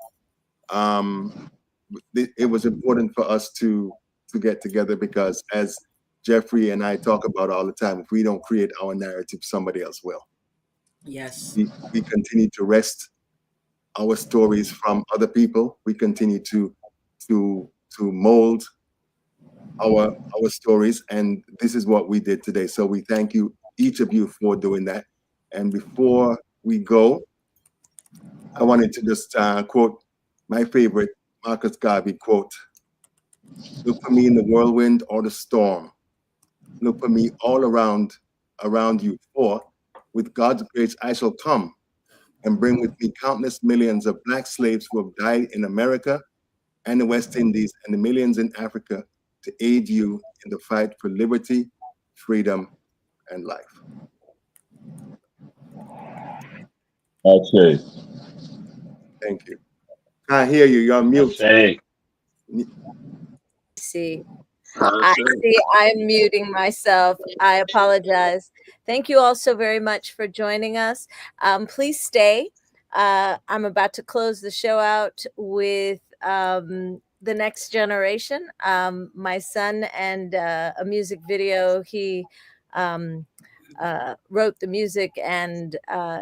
It was important for us to get together because, as Jeffrey and I talk about all the time, if we don't create our narrative, somebody else will. Yes. We continue to wrest our stories from other people. We continue to mold our stories, and this is what we did today. So we thank you, each of you, for doing that. And before we go, I wanted to just quote my favorite Marcus Garvey quote: "Look for me in the whirlwind or the storm. Look for me all around you, for with God's grace I shall come and bring with me countless millions of Black slaves who have died in America and the West Indies, and the millions in Africa, to aid you in the fight for liberty, freedom, and life." Okay. Thank you. Can't hear you. You're on mute. See, I'm muting myself. I apologize. Thank you all so very much for joining us. Please stay. I'm about to close the show out with the next generation. My son and a music video he wrote the music and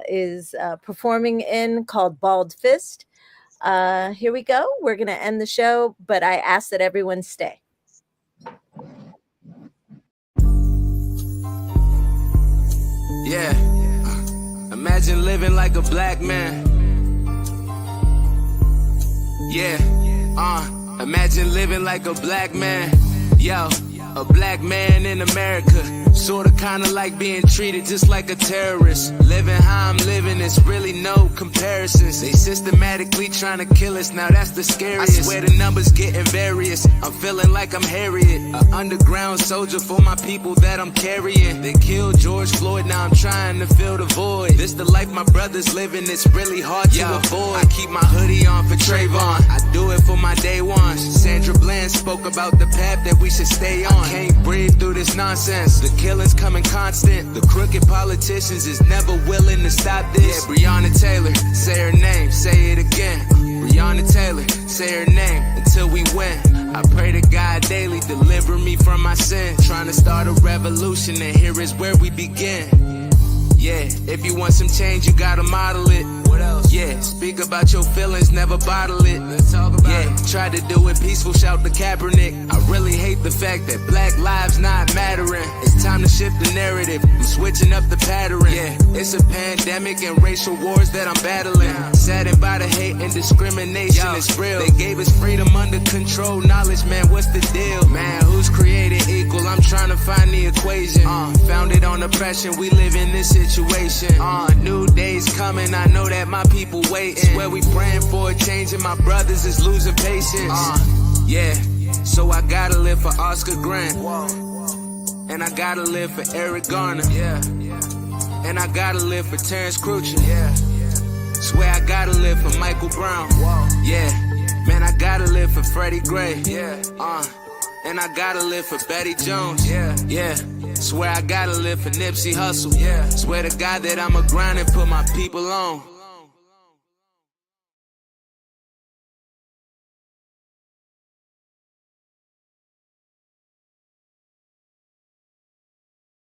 is performing in, called Bald Fist. Here we go. We're going to end the show, but I ask that everyone stay. Yeah. Imagine living like a black man. Yeah. Imagine living like a black man. Yo, a black man in America. Sorta kinda like being treated just like a terrorist. Living how I'm living, it's really no comparisons. They systematically trying to kill us, now that's the scariest. I swear the numbers getting various. I'm feeling like I'm Harriet, an underground soldier for my people that I'm carrying. They killed George Floyd, now I'm trying to fill the void. This the life my brothers living, it's really hard to avoid. I keep my hoodie on for Trayvon, I do it for my day ones. Sandra Bland spoke about the path that we should stay on. I can't breathe through this nonsense. The killings coming constant. The crooked politicians is never willing to stop this. Yeah, Breonna Taylor, say her name, say it again. Breonna Taylor, say her name until we win. I pray to God daily, deliver me from my sin. Trying to start a revolution, and here is where we begin. Yeah, if you want some change, you gotta model it. What else? Yeah, speak about your feelings, never bottle it. Let's talk about it. Try to do it peaceful, shout to Kaepernick. I really hate the fact that black lives not mattering. It's time to shift the narrative, I'm switching up the pattern. Yeah, it's a pandemic and racial wars that I'm battling. Saddened by the hate and discrimination, it's real. They gave us freedom under control, knowledge, man, what's the deal? Man, who's created equal? I'm trying to find the equation. Founded on oppression, we live in this situation. New days coming, I know that my people waiting. Swear we praying for a change and my brothers is losing patience. Yeah, so I gotta live for Oscar Grant. And I gotta live for Eric Garner. Yeah, and I gotta live for Terrence Crucher. Yeah, swear I gotta live for Michael Brown. Yeah, man, I gotta live for Freddie Gray. Yeah, and I gotta live for Betty Jones. Yeah. Swear I gotta live for Nipsey Hussle. Yeah. Swear to God that I'ma grind and put my people on.